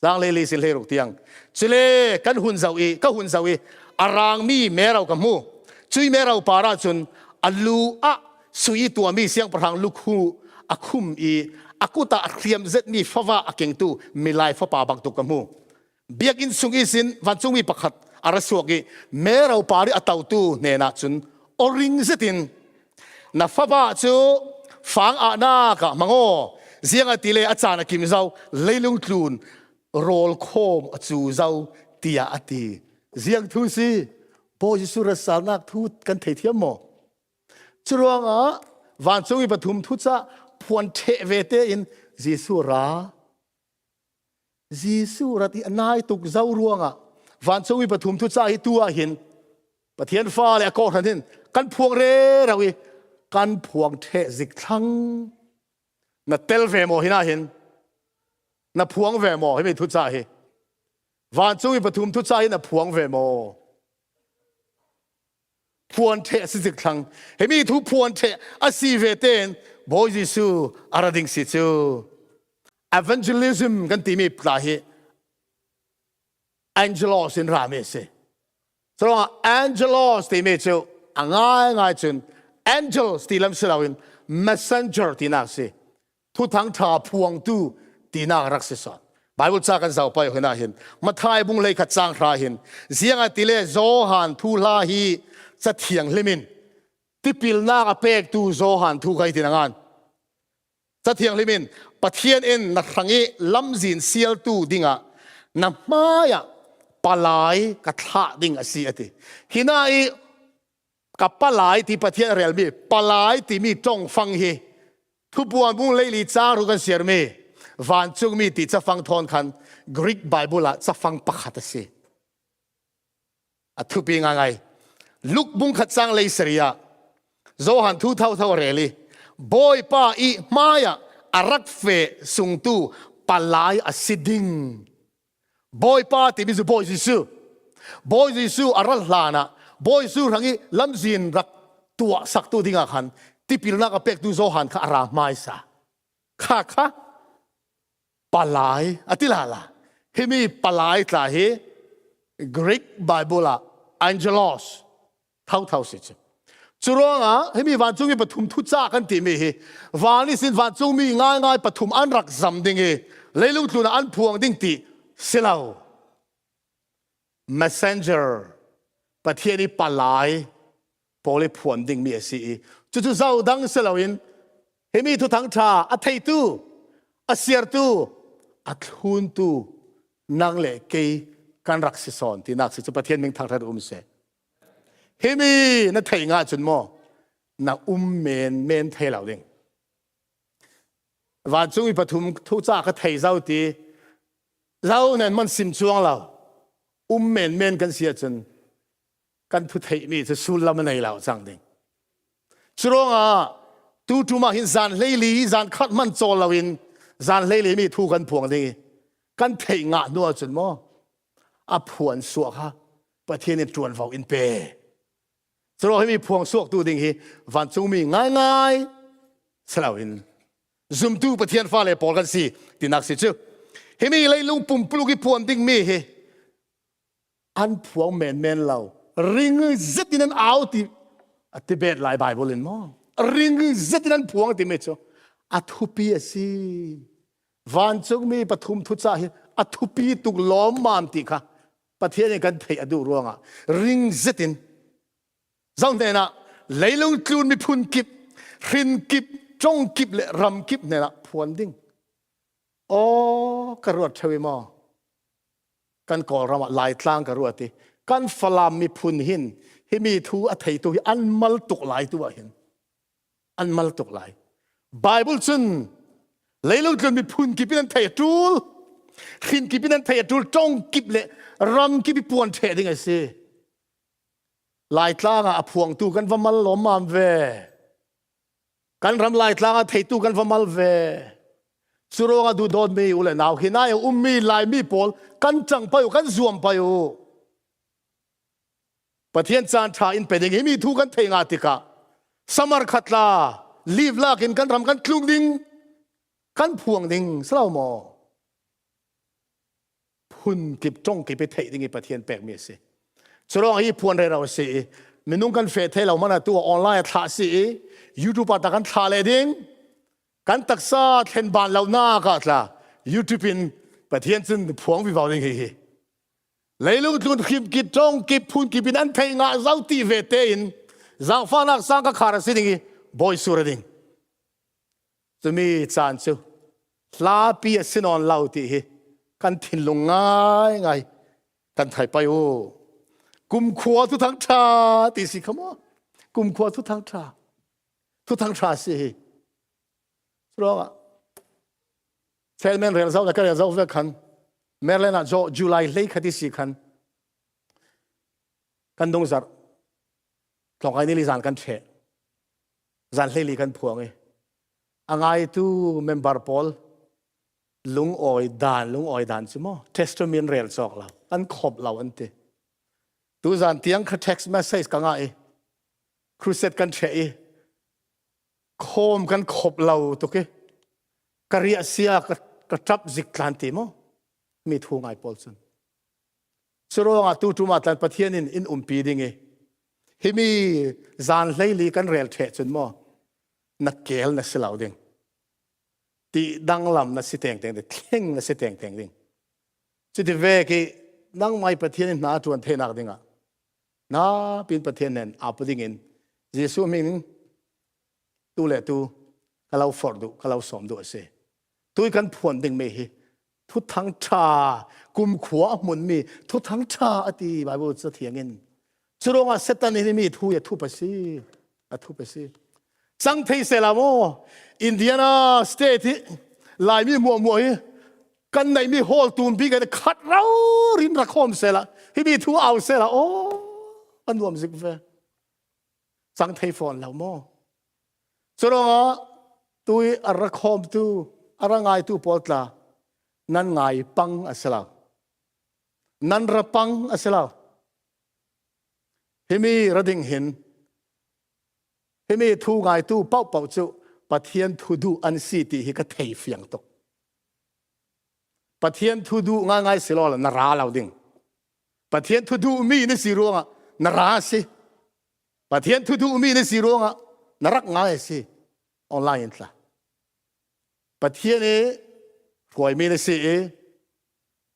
sang le li sil he ruk tiang chule kan hun zawi ka hun zawi arang mi merau ka mu chui merau para chun alu a sui tua mi siang parang lukhu akhum I akuta akhiam zet mi fawa akeng tu milai fa pa bang tu ka mu biak in sungi sin van chungi pakhat arasuaki merau pari atau tu ne na chun oring zetin na fawa chu fang a na ka mango zianga tile achana kim zau leilung tlun rol khom achu zau tia ati ziang thu si bo jisu rasal nak thu kan thei thiam mo churonga van chungi pathum thu cha phuan the vete in jisu ra ti anai tuk zau ruanga van chungi pathum thu cha hi tua hin pathian fa le ko thanin kan phuang re rawi kan phuang the zik thlang na tel ve mo hina hin na phuang ve mo hi thu cha hi van chungi pathum thu cha hi na phuang ve mo phuan the zik thlang he mi thu phuan the a si ve ten boy jisu arading si chu evangelism kan ti mi pla hi angelos in rame se so angelos ti me chu angai chun angels ti lam silawin messenger ti na se thu thang tha phuang tu ti na rak se son bible cha kan zau pai hena hin mathai bung lei kha chang ra hin zianga ti le zo han thu la hi cha thiang limin ti pil na ka pek tu zo han thu kai tin angan cha thiang limin pathian in na thangi lamzin sial tu dinga na maya palai ka tha ding asi ati hinai ka palai ti pathian real mi palai ti mi tong fang hi thu buan bung lei li cha ru kan siar me van chung mi ti cha fang thon khan Greek Bible a cha fang pakhat ase a thu pi nga ngai luk bung khat chang lei seria zo han thu thau thau reli boy pa I maya arak fe sung tu palai asiding boy pa ti bi zu boy jisu aral hlana boy su rangi lamzin rak tua sak tu dinga khan ti pilna ka pek tu zo han kha ara mai sa kha palai atilala hemi palai tla he Greek Bible a angelos thau se churonga hemi van chungi pathum thu cha kan ti me he wani sin van chung mi ngai pathum an rak zam ding he leilung tluna an phuang ding ti silau messenger pathiani palai pole phuan ding mi asi chu zau dang selawin hemi thu thang tha a thei tu a siar tu a thun tu nang le ke kan rak si son ti nak si chu pathian ming thang thar se hemi na thei nga chun mo na men thei lau ding van chung I pathum thu cha ka thei zau ti zau nen man sim chuang lau men kan sia chun kan thu thei mi chu sul lam nei lau chang ding churonga tu ma hin zan leili zan khat man chol lawin zan leili mi thu kan phuang ding kan thei nga no chun mo a phuan suak ha pathian ni tuan vau in pe chro hemi phuang suak tu ding hi van chung mi ngai salawin zum tu pathian fa le pol kan si tinak si chu hemi leilung pum plugi phuan ding mi he an phuang men lau ring zet in an out a tibet lai bible in mo ring zet in an phuang ti me chu a thupi asi van chung mi pathum thu cha hi a thupi tuk lom mam ti kha pathian kan thei adu ruanga ring zet in zong de na leilung tlun mi phun kip hrin kip chong kip le ram kip ne na phuan ding o karot thewi mo kan kol rama lai tlang karoti kan falam mi phun hin hi mi thu a thei tu an mal tuk lai tu hin an mal tuk lai bible chun leilung tlun mi phun kip in thei tul hrin kip in thei tul chong kip le ram kip puan the ding ase lai tlanga a phuang tu kan vamal lom mam ve kan ram lai tlanga thei tu kan vamal ve churonga du dot me ule naw hinai ummi lai mi pol kan chang payu kan zuam payu pathian chan tha in peding mi thu kan thei nga tika samar khatla ลีฟลากินกันรำกันคลุกดิ้งกันพวงดิ้งสลาวมอพุ่นกิบจ้องกิบไปเทดิ้งประเทศแปลกเมียสิสรองให้พวนเราสิมินุ่งกันเฟซให้เรามันตัวออนไลน์ท่าสิยูทูบตากันท่าเลยดิ้งกันตักซาเห็นบ้านเราหน้ากันละยูทูบเป็นประเทศซึ่งพวงวิบากดิ้งเฮเลยลูกทุนกิบกิบจ้องกิบพุ่นกิบเป็นอันเทงาเจ้าตีเวเตอินเจ้าฟ้านักสังกัดขาดสิดิ้งบอยสุรดิ้งจะมีจานซูลาปีสินอนเล่าตีเฮกันทิ้งลงง่ายกันไทยไปโอกุมขวาทุกทางชาตีสิขโมกุมขวาทุกทางชาสิร้องอ่ะเชลแมนเรียนเจ้าแล้วก็เรียนเจ้าเวกัน เมื่อไรนะจจุลัยเลยคดีสิกันกันดงสารลองไอ้นี่ลิจานกันเชะจานเลยกันพวงเออังไงตู้เมมเบอร์พอลลุงออยดานใช่ไหมเทสต์เมนเรียลสอกเราอันขบเราอันเตตู้จานเตียงคัดเท็กซ์เมสเซจกันไงครูเซตกันเชะโคมกันขบเราตุกเอกระเรียเสียกระจับจิกลันติโมมีทูงไอพอลสันสโรงอาตูจุมาตันปะเทียนินอินปีดิงเอฮิมีจานเลยลีกันเรียลเทจนโมนักเกลนักสลาวดิงตีดังลำนักสิเตงเตงเด็กเข่งนักสิเตงเตงดิงจุดที่เวกีนั่งไม่ปะเทียนินน่าจวนเทนักดิงอ่ะน่าเป็นปะเทียนนั้นอาปดิงอินเยซูมิงตูเล่ตูก็เราฟอร์ดูก็เราสมดูเสตุยกันพวนดิงเมฮีทุกทั้งชากุมขวาหมุนมีทุกทั้งชาอดีบาบูจะเถียงกันจุดว่าเซตันนี่มีทุยทุไปสิทุไปสิสังเทเซลาโมอินเดียนาสเตทลายมีมัวกันในมีโฮลตูนบีกันขัดเรารินรักคอมเซลาที่มีทุเอาเซลาโอ้อันรวมสิกเฟสังเทฟอนเราโมจุดว่าตุยอรักคอมตูอรังไงตูปอตลานั่นไงปังอัสลาวนั่นระปังอัสลาวเฮมีระดิ่งเห็นเฮมีทูไงตู้เป้าจูปะเทียนทูดูอันซีตีฮิกะเทยเฟียงตกปะเทียนทูดูง่ายๆสิลอละนราเราดิ่งปะเทียนทูดูมีในสิรวงะนราสิปะเทียนทูดูมีในสิรวงะนรักง่ายสิออนไลน์ละปะเทียนนี้กวยมีในสิ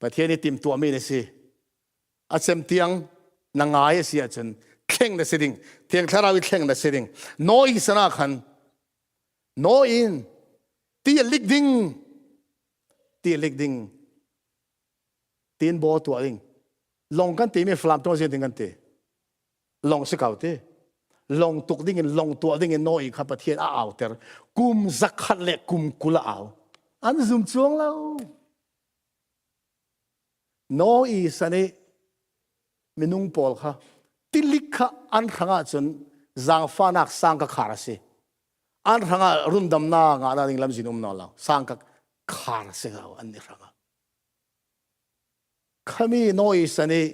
ประเทศนี้ติมตัวมีในสิอาเซมเตียงนางายเสียจนเข่งในสิดิ่งเทียงคาราวิเข่งในสิดิ่งโนอีสนาขันโนอินตีลิกดิ่งตีนโบตัวดิ่งลงกันตีไม่ฟลามตัวเสียดิ่งกันตีลงสกาวตีลงตุกดิ่งลงตัวดิ่งโนอีขับประเทศอ้าวแต่กุมสักขัดเล็กกุมกุละอ้าวอันซุ่มช่วงเราโนอีสันนี่มินุงปอลค่ะติลิกค่ะอันข้างจนจางฟ้านักสังกัขาราศีอันข้างรุ่นดำนางาดิ่งลำจินุมนอลแล้วสังกัขาราศีเราอันนี้ข้างข้ามีโนอีสันนี่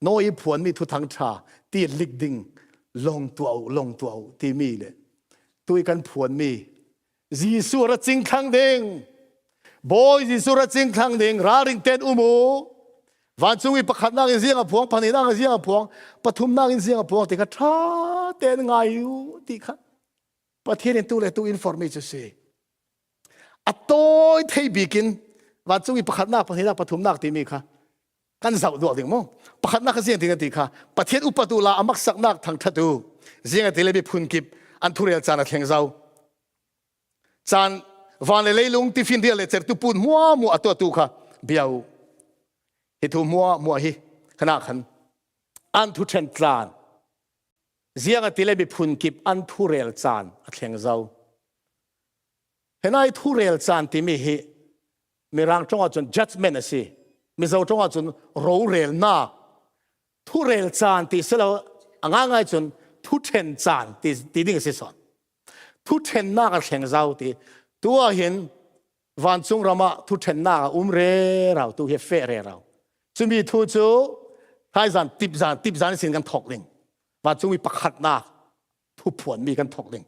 โนอีผวนมีทุทังชาตีลิกดิ่งลงตัวที่มีเลยตัวกันผวนมีจีสุระจิงขังดิ่งบอยจีสุระจิงขังดิ่งราริงเต็นอุโมวันจุงอีประคัดนักอินเสียงพวงพันนักอินเสียงพวงปฐุมนักอินเสียงพวงที่ข้าท้าเต็นไงอยู่ที่ข้าประเทศนี้ตัวเล็กตัวอินฟอร์มิชันสิอัตโต้ที่บิกินวันจุงอีประคัดนักพันนักปฐุมนักที่มีข้ากันสาวดวงดิ่งมั้งประคัดนักเสียงที่กันที่ข้าประเทศอุปตุลาอมักสักนักทางทัดูเสียงที่เลบิพุนกิบอันทุเรียลจานักแข่งเจ้าจานวันเลยลุงที่ฟินเดียเลเจอร์ตุปูนมัวตัวตุข้าเบียวฮิทูมัวฮิขณะขันอันทุเชนจานเสียงที่เลบิพุนกิบอันทุเรียลจานแข่งเจ้าเห็นไอ้ทุเรียลจานที่มีร่างจงอาจน judgment สิมีเจ้าจงอาจนรู้เรียลน่าทุเรียลจานที่เสลาง่ายจนทุเชนจานที่ดิ่งสิสอนทุเชนน่าแข่งเจ้าที่ตัวเห็นวันจงรามาทุเชนน่าเรเราตัวเฮฟเฟเรเราจะมีทุจูท้ายจานติบจานสิ่งกันถกลิงวันจงมีประคัดนาทุผวนมีกันถกลิง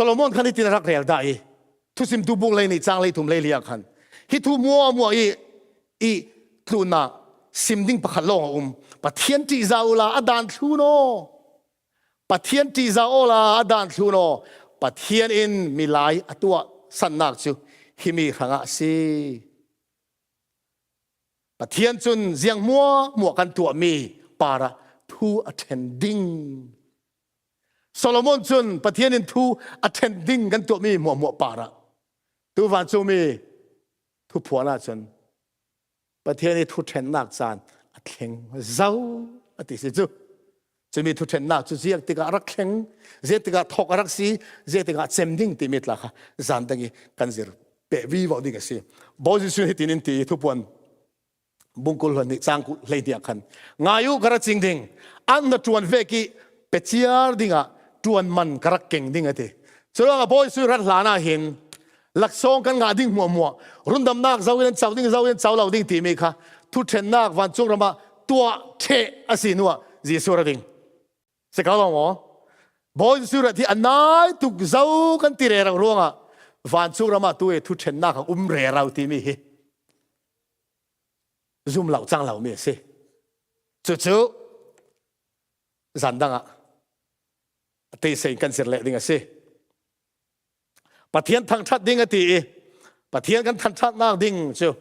โลมอนขันที่ตินรักเรียลได้ทุสิมตุบุงเลยนี่จางเลยทุ่มเลยเลียกันฮิทูมัวอีครูน่ะซิมดิ้งปะขัดลงปะเทียนจีซาอุลาอดานทูโนปะเทียนจีซาอุลาอดานทูโนปะเทียนอินมีหลายตัวสันนักจูฮิมีขังอาซีปะเทียนจุนเสียงมัวกันตัวมีปาระทูattendingโซโลมอนจุนปะเทียนอินทูattendingกันตัวมีมัวปาระตัววันจูมีทุผัวน่าจนประเทศนี้ทุเทนนักจานอัดเข่งเจ้าอติสิจูจะมีทุเทนนักจุเสียติการักเข่งเสียติกาทอกรักสีเสียติกาเซมดิ้งติมิตละค่ะจานตั้งยี่กันเสียเปวีวอดีกันสิบอจิสุนิตินินตีทุกวันบุงกุลหันนี่จางกุเลยเดียกันงายุกระจิงดิ้งอันนั้นชวนเวกีเปเชียร์ดิ้งอ่ะชวนมันกระเก่งดิ้งอ่ะทีส่วนบอจิสุรัตลานาหินหลักสองกันงาดิ้งมัวรุ่นดำนักเจ้าเงินเจ้าดิ้งเจ้าเงินเจ้าเหล่าดิ้งตีมีค่ะทุเทนนักวันจงระมาตัวเทอสินัวจีสุรดิ้งเสกเอาลงอ๋อบอยสุรที่อันนั้นทุกเจ้ากันตีเรื่องร่วงอ่ะวันจงระมาตัวทุเทนนักเรื่องเราตีมีซุ่มเหล่าจังเหล่ามีสิจู่ๆจันดังอ่ะตีเสียงกันเสียเละดิ้งสิปะเทียนทางชัดดิ้งอตีปะเทียนกันทันชัดนางดิ้งเชียว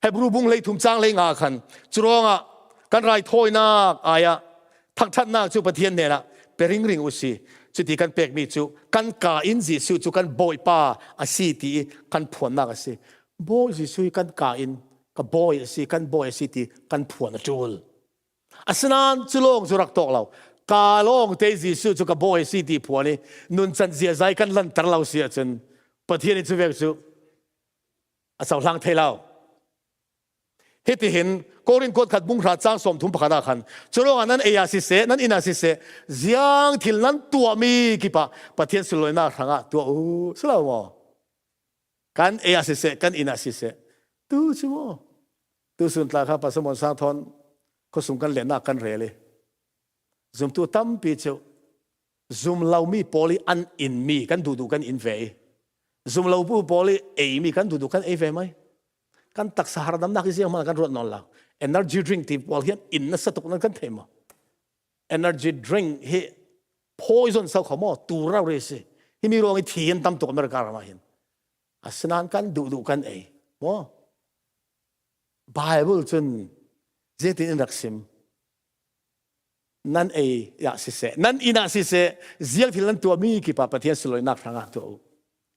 ให้บรูบุงเลยทุ่มจางเลยงาขันจุรองอ่ะกันไรถ้อยนักอายะทางชัดนางจูปะเทียนเนี่ยนะเปริงอุสีจุดที่กันเปกมีจูกันกาอินจีสูจูกันบอยป้าอาศีตีกันผวนนักอาศีบอยจีสูกันกาอินกันบอยอาศีกันบอยอาศีตีกันผวนจูลอาศนันจุลงจุรักตกเรากาลงเตจิสุจุกบอยสิติผัวนี่นุนจันเสียใจกันลันตรเราเสียจนประเทศนี้จุเวกจุอาสาวลังเทลาเฮติเห็นโกรินกดขัดบุงราจ้างสมทุมปะขนาขันจุลงอันนั้นเอียสิเสนั้นอินาสิเสเสียงทิลนั้นตัวมีกี่ปะประเทศสุลอยนาขังอ่ะตัวสลาวกันเอียสิเสกันอินาสิเสตูชิโมตูสุนทราครับปัสมนสาทอนก็สุ่มกันเหรียญนักกันเรเลยซุมตัวตั้มปีเจ้าซุมเรามีพอลีอันอินมีกันดูกันอินเวซุมเราผู้พอลีเอมีกันดูกันเอเวไหมกันตักสหรัฐน้ำหนักที่เสียมากันรวดนอนเรา energy drink ที่พอลีอินนั่นสตุกนั้นกันเทมา energy drink เฮ poison สาวขโมยตัวเราเรสิที่มีรองไอ้ทีนตั้มตัวอเมริกามาเห็นอาสนานกันดูกันเอโม่ Bible จนเจตินรักซิมนั่นเอยาสิเสนั่นอินาสิเสเสียงที่นั่นตัวมีกี่ปะประเทศสลอยนักทางตัว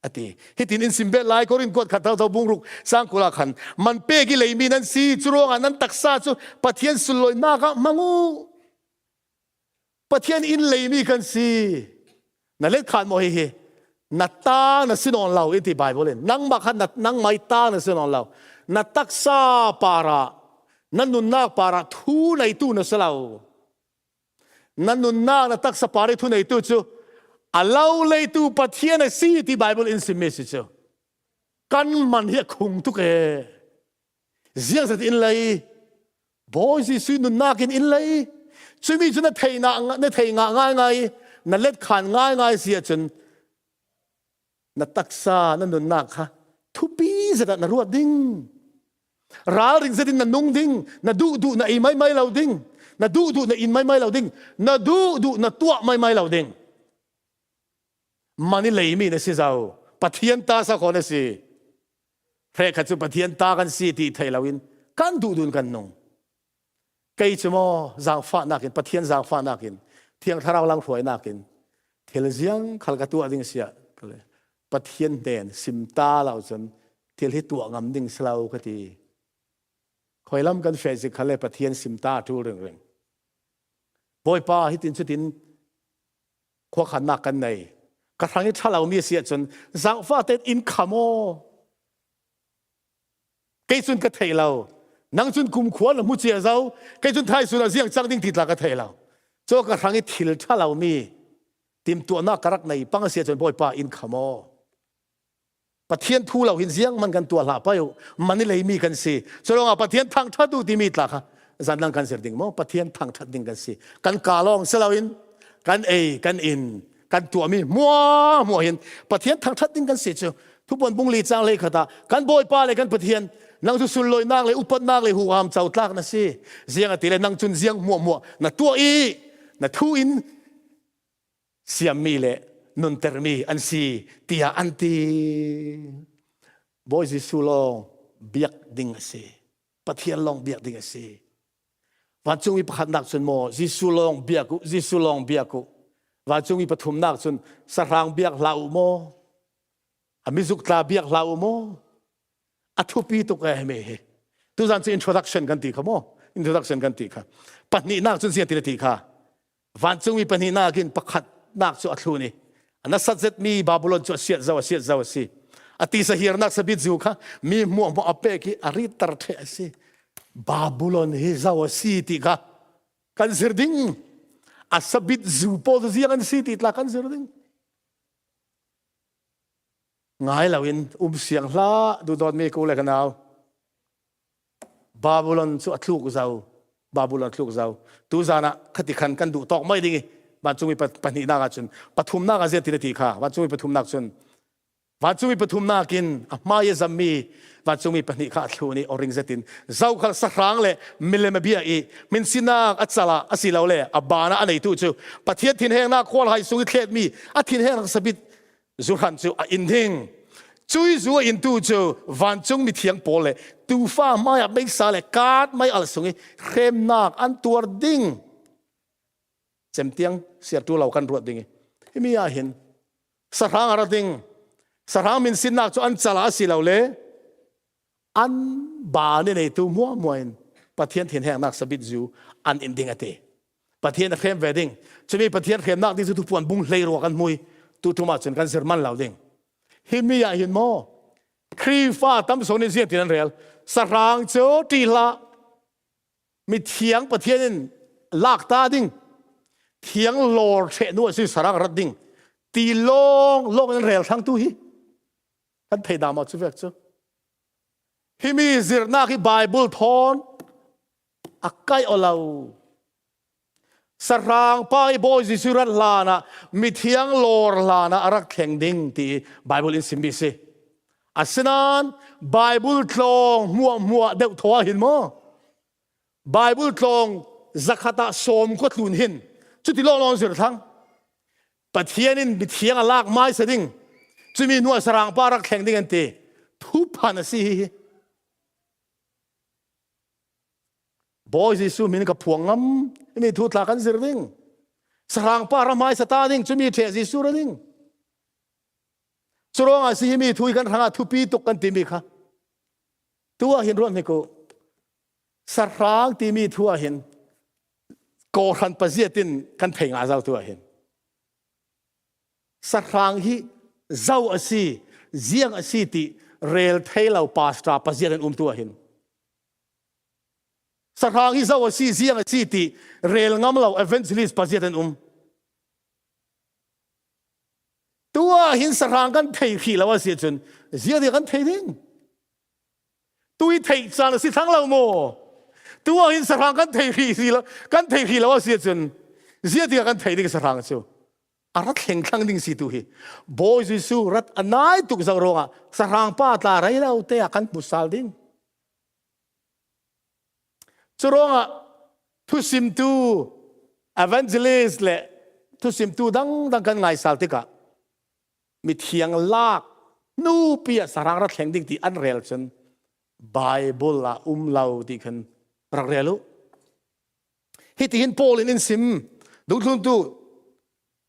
อติฮิตินินสิมเบลไลก็รินกดขัดเท้าบุงรุกสร้างกุลาขันมันเป้กิเลยมีนั่นซีจุรงอันนั้นตักซาจุประเทศสลอยนักมังูประเทศอินเลยมีกันซีนั่นเล็กขันโมเฮนัตตานั่นสินอนเราอินที่ไบเบิลนั่งบักขันนั่งไม่ตานั่นสินอนเรานัตตักซาปาระนั่นนุนนักปาระทูในตู้นั่นสลาวนั่นนุนนาตักสปาริทุนในตัวจูอาเลาเลยตัวปะเทียนสีที่ไบเบิลอินสิมิสิจูกันมันเฮียคงทุกเสียงสัตอินเลยบอยสิสุนุนนากินอินเลยช่วยมีจุนเทน่าเทง่ายง่ายนั่นเล็ดขันง่ายเสียจนนัตักษานั่นนุนนาค่ะทุบีสัตนั่นรัวดิ้งราริงสัตนั่นนุ่งดิ้งนั่นดูนั่นอีไม่เราดิ้งน่าดูน่าอินไม่เราดิ้งน่าดูน่าตัวไม่เราดิ้งมันนี่เลยมีนะสิเจ้าปะเทียนตาสักคนนะสิเพราะขัดจุปะเทียนตากันสิที่ไทยเราอินกันดูกันนงใครจะมาจางฟ้านักินปะเทียนจางฟ้านักินเที่ยงทาราลังถวยนักินเทเลเซียงขัดกับตัวดิ้งเสียก็เลยปะเทียนเด่นสิมตาเราจนเที่ยงที่ตัวงำดิ้งสลาวก็ทีคอยล้ำกันเฟซิคัลเลยปะเทียนสิมตาทุเรื่องบอยป้าฮิตินสุดินขวาขันนักกันในกระทั่งที่ถ้าเรามีเสียจนสังฟ้าเต็นอินขโมเกยจุนกระเทยเรานังจุนกุมขวานมุเจียเราเกยจุนไทยสุดเสียงจังดิ้งติดละกระเทยเราโจกระทั่งที่ทิลถ้าเรามีติมตัวนักกรักในปังเสียจนบอยป้าอินขโมปะเทียนทูเราหินเสียงมันกันตัวหลับไปมันนี่เลยมีกันสิจะลองเอาปะเทียนทางทัดดูติมิตละค่ะจันดังกันเสียดิ่งมั้งปะเทียนทางทัดดิ่งกันสิกันกาลองเสลาอินกันกันอิน กันตัวมีมัวเห็นประเทศทางทัดดิ้งกันเสียจูทุกวันบุงลีจางเลยขตากันบอยป้าเลยกันประเทศนังทุสุนลอยนักเลยอุปนักเลยหัวหามเจ้าตากนะสิเสียงติเลยนังจุนเสียงมัวนะตัวอีนะทูอินเสียมีเลยนุนเตอร์มีอันซีเตียอันตีบอยจิสุลองเบียกดิ้งสิประเทศลองเบียกดิ้งสิวันจงมีประคันนักจนโมจิสุลองเบียกุวันจงมีปฐุมนักจนสรางเบียกลาวโมอามิจุกตาเบียกลาวโมอัทุปีตุกเอเมเฮตุจันจะ introduction กันตีค่ะโม introduction กันตีค่ะปัจจุบันจนเสียตีตีค่ะวันจงมีปัจจุบันกินประคันนักจนอัทุนี่อันนั้นสัจจะมีบาบิโลนจนเสียเจ้าสิอติสหิรนักสบิดจูค่ะมีมัวอเปกิอาริตร์เทสิบาบิโลนเฮเจ้าสิติค่ะกันเสดิ้งอาสบิดจูโพดเสียกันสิติตละกันเสดิ้งง่ายแล้วอินเสียงละดูดอนมีกูเลยกันเอาบาบิโลนสุดลูกเจ้าบาบิโลนลูกเจ้าตูจานะขติขันกันดูตอกไม่ดีวันจงมีปัญหาหนักจนปฐุมนักเสียติตีค่ะวันจงมีปฐุมนักจนวันจงมีปฐุมนักินมาเยซัมมีวันจงมีปัญหาข้าทูนี่อริงเซตินเจ้าขันสักครั้งเลยมิเลมเบียอีมินสินาอัศลาอสิลาเลยอับบานะอันไหนตู้จูประเทศทินแห่งนักควอลไฮสุงเทศมีอัทินแห่งนักสบิดจุหันจูอินทิงจุยจูอินตู้จูวันจงมีเทียงโปเลยตูฟ้าไม่ไม่สาเลยกาดไม่อะไรสุงเข้มนักอันตัวดิ้งเจมเตียงเสียตัวเรากันรวดดิ้งที่มีอาเห็นสรางอะไรดิ้งสรางมินสินนักจูอันจลาสิเราเลยอันบาเนี่ยในตัวมัวประเทศเทียนแห่งนักสบิดจูอันอินดิ้งเตประเทศนักเข้มเวดิ้งจะมีประเทศเข้มนักที่ทุกคนบุ้งเลยรัวกันมวยตัวมาจนกันเสร์มันเราดิ้งหินมีอย่างหินโมครีฟ้าตั้มโซนิเซียตินันเรียลสรางโจตีละมีเทียงประเทศนั้นลากตาดิ้งเทียงโลเชนัวสิสรางรัดดิ้งตีลงนั้นเรียลทั้งตัวฮีกันเพดามาชุบเวกจูฮิมีซิร์นาคีไบเบิลทอนอักไกอลาวสรางไปบอยซิสุรัตลานะมีเทียงโลร์ลานะรักแข่งดิ้งที่ไบเบิลอินซิมบิซีอาสนันไบเบิลทองมัวเดวทัวหินมั้งไบเบิลทองจักรตาสมก็ตุนหินจุดที่ลองสิร์ทั้งปัจเจียนินมีเทียงลากไม้สดิ้งจะมีนัวสรางปารักแข่งดิ้งกันตีทุบพันสิบอยซิสุมินกับพวงงำมีทุตลากันสิริงสรางปาราไม้สตาดิ้งจะมีเทซิสุรดิ้งสุรองอาศิมีทุยกันทางทุปีตุกันติมีค่ะตัวเห็นรวมนี่ก็สรางติมีทัวเห็นโกรันปะเจียตินกันเพงอาเจ้าตัวเห็นสรางฮีเจ้าอาศิเจียงอาศิติเรลเทลเอาปาสตราปะเจียตินตัวเห็นสรางฮิซาวซีเซียงซีตีเรลงามเราเอเวนซ์ลิสปาเซียนตัวหินสรางกันเทขีแล้วว่าเสียจนเสียดีกันเทดิ้งตัวเทจานสิทั้งเราโมตัวหินสรางกันเทขีสิแล้วกันเทขีแล้วว่าเสียจนเสียดีกันเทดิ้งสรางเชียวอารักแข่งขันดิ้งสิตัวฮีบอยซิสูรัตอันไหนตุกสังโรงอ่ะสรางป้าตาไรแล้วเตะกันมุสาลดิ้งจุรงอ่ะทุสิมตูเอเวนเจลิสเล่ทุสิมตูดังกันไงสัลติกะมีเทียงลากนูเปียสรางรักแข่งดิ้งที่อันเรียลจนไบเบิลละเล่าที่กันรักเรียลุฮิตหินโพลินอินซิมดูทุนตู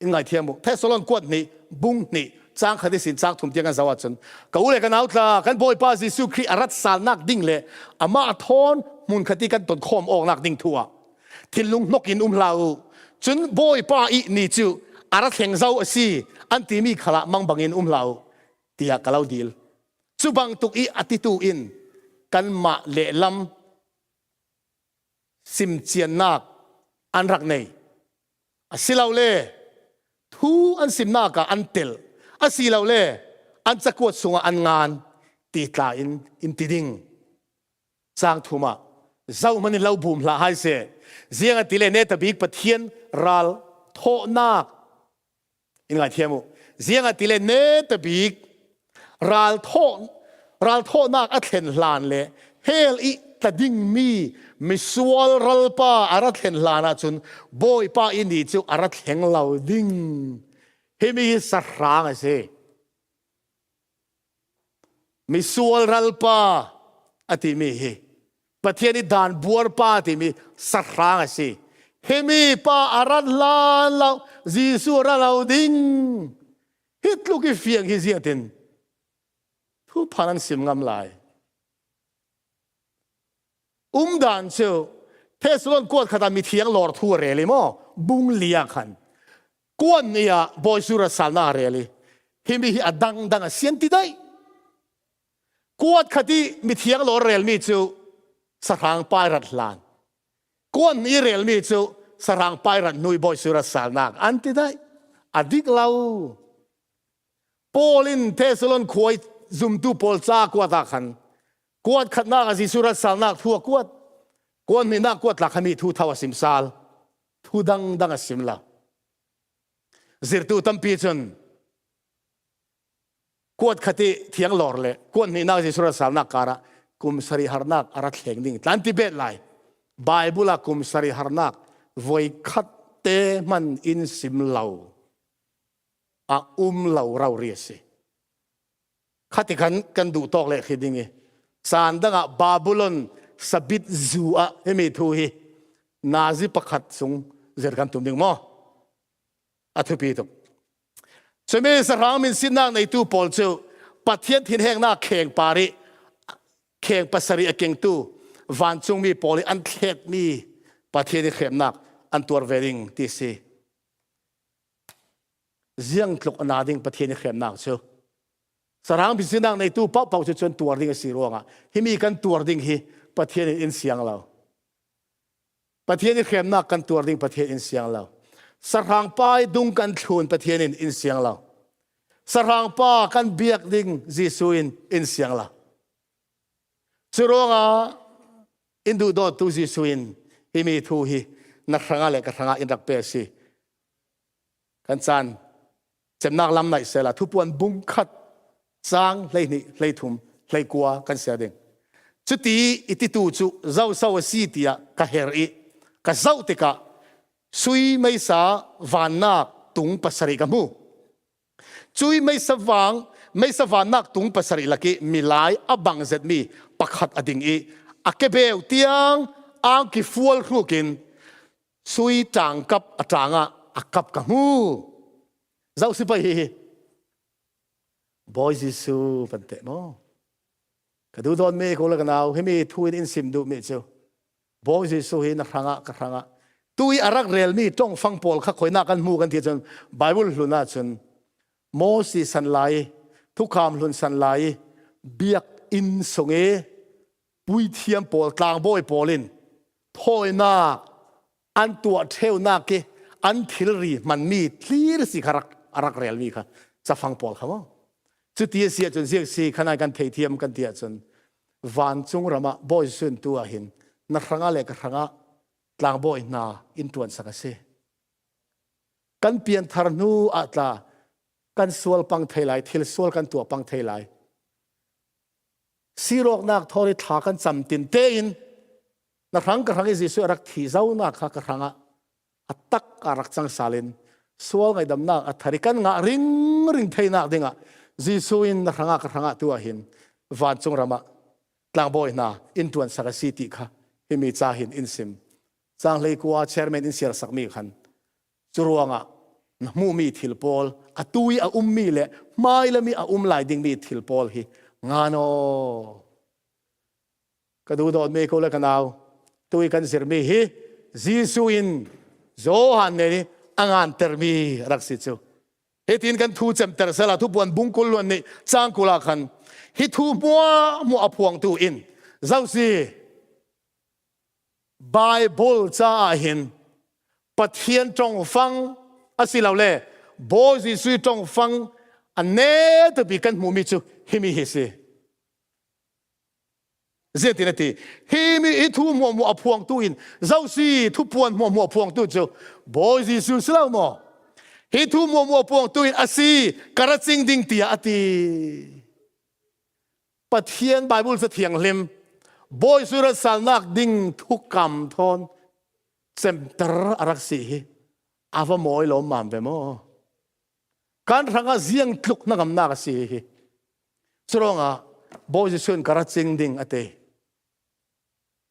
อินไงเทียมุเทสโลนกวดนี่บุ้งนี่จ้างคดีสินจ้างทุ่มเทียงกันสวัสดิ์ก็อุเลกันเอาตากันบอยปาซิสุครีอารัตสารนักดิ้งเล่อามาทอนมุนคดีกันต้นโคมออกนักดิ้งทัวทิลุงนกินลาวจนบอยปาอีนี่จูอารัตแห่งเจ้าสิอันที่มีขละมังบังอินลาวที่อยากเล่าดีลจูบังตุกอีอติตูอินกันมาเล่ลำซิมเจียนนักอันรักในสิลาวเล่ทูอันซิมนักอันเตลอาศิลาเล่อันจะกวดส่งอันงานตีตาอินติดิงจางทุมาเจ้ามันเล่าบุมละหายเสียเสียงติเลเนตบิกปะเทียนรัลโทนัก in ngai thiamu zianga tile ne te big ral tho nak a thlen hlan le hel I tading mi sual ral pa ara thlen hlana chun boy pa ini chu ara thleng lo ding hemi sarang ase mi sual ral pa ati mi he pathiani dan buar pa ati mi sarang ase hemi pa ara lan lo jisu ra lo ding hit lu ki fiang hi ziatin thu phanan sim ngam lai dan chu Thessalon kuat khata mi thiang lor thu reli mo bung lia khan kuan nia boy sura salna reli himi hi adang dang a sian ti dai kuat khati mi thiang lor rel mi chu sarang pai rat hlan kuan ni rel mi chu sarang pai rat nui boy sura salna an ti dai adik lau Polin Thessalon khoi zum tu pol cha kuata khan kuat khatna a ji sura salna thu kuat mi na kuat la khami thu thawa sim sal thu dang a sim la zirtu tampi chun kuat khati thiang lor le kuat ni na ji sura salna kara kum sari harnak ara thleng ding tlanti bet lai bible a kum sari harnak voi khat te man in sim lau a lau rau ri se khati kan du tok le khidingi san danga babylon sabit zua hemi thu hi nazi pakhat sung zer kan tum ding mo athu pi to cheme sarang min sinang nei tu pol chu pathian thin heng na kheng pari kheng pasari akeng tu van chung mi poli an thlek mi pathian ni khem nak an tur wedding ti si ziang tlok anading pathian ni khem nak chu sarang min sinang nei tu pau chu chon tur ding si ronga himi kan tur ding hi pathian in siang lao pathian ni khem nak kan tur ding pathian in siang lao sarang pai dung kan thun pathian in siang lao sarang pa kan biak ding jisu in siang lao churonga indu do tu jisu in himi thu hi na ranga le ka ranga in rak pe si kan chan chemnak lam nai sela thu puan bung khat chang lei ni lei thum lei kwa kan sia ding chuti iti tu chu zau sau si tia ka her I ka zau te ka sui mai sa van nak tung pasari ka mu chui mai sa van nak tung pasari laki milai abang zet mi pakhat ading I akebeu tiang ang ki fual khrukin sui tang kap atanga akap ka mu zau si pa hi boy jisu pante mo kadu don me ko la kanau hemi thuin in sim du me chu boy jisu hi na khanga ka khanga tui arak rel mi tong fang pol kha khoina kan mu kan ti chon bible hluna chun mosi san lai thu kham hlun san lai biak in songe pui thiam pol tlang boy polin thoi na an tua theu na ke an thil ri man mi thlir si kharak arak rel mi kha cha fang pol khamo chu ti sia chon siak si khana kan thei thiam kan tia chon van chung rama boy sun tu a hin na ranga le ka ranga tlang boy na in tuan sakase kan pian thar nu atla kan sual pang thailai thil sual kan tua pang thailai sirok nak thori tha kan cham tin te in na rang ka rang jisu rak thi zau na kha ka ranga atak arak chang salin sual ngai dam na athari kan nga ring theina dinga jisu in na ranga ka ranga tu a hin van chung rama tlang boy na in tuan sakasi ti kha himi cha hin in sim chang lei kwa chairman in siar sakmi khan churuanga na mu mi thil pol atui a ummi le mai la mi a lai ding mi thil pol hi ngano kadu do me ko la kanau tui kan sir mi hi jisu in zo han ne angan termi raksi chu hetin kan thu chem ter sala thu buan bungkul lon ni chang kula khan hi thu mu aphuang tu in zausi bible cha hin pathian tong fang asilaw le boy jisu tong fang ane to bi kan mu mi chu himi hi se zetinati himi I thu mu aphuang tu in zausi thu puan mu aphuang tu chu boy jisu silaw mo hi thu mo puang tuin asi karaching ding tia ati pathian bible sa thiang lim boy surat salnak ding thukam thon center araksi ava moi lo mam ve mo kan ranga ziang tluk na gam na kasi suronga boy sun karaching ding ate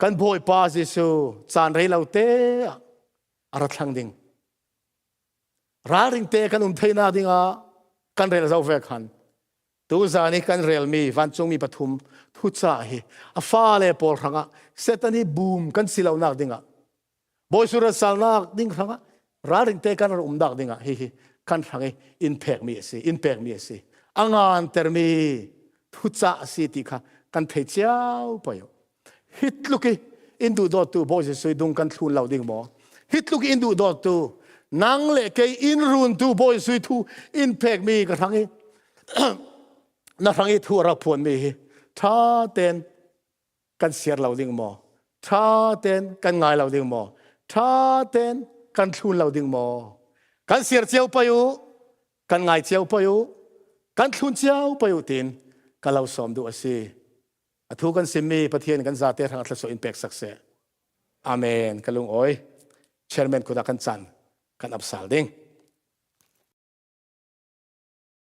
kan boy pa jisu chan rei laute arathlang ding raring te kan theina dinga kan rel zau ve khan tu zani kan rel mi van chung mi pathum thu cha hi a fa le pol ranga setani boom kan silau nak dinga boy sura salnak ding ranga raring te kan dak dinga hi kan rangi impact mi si angan termi thu cha si ti kha kan thei chiao payo hitluki indu do tu boy sui dung kan thun lau ding mo hitluki indu do tu nang le ke in run tu boy sui thu impact mi ka rangi na rangi thu ra phon mi tha ten kan siar lau ding mo tha ten kan ngai lau ding mo tha ten kan thun lau ding mo kan siar chiao payu kan ngai chiao payu kan thun chiao payu tin ka lau som du asi athu kan simmi pathian kan za te rang thla so impact sakse amen kalung oi chairman kuda kan chan kan apsal ding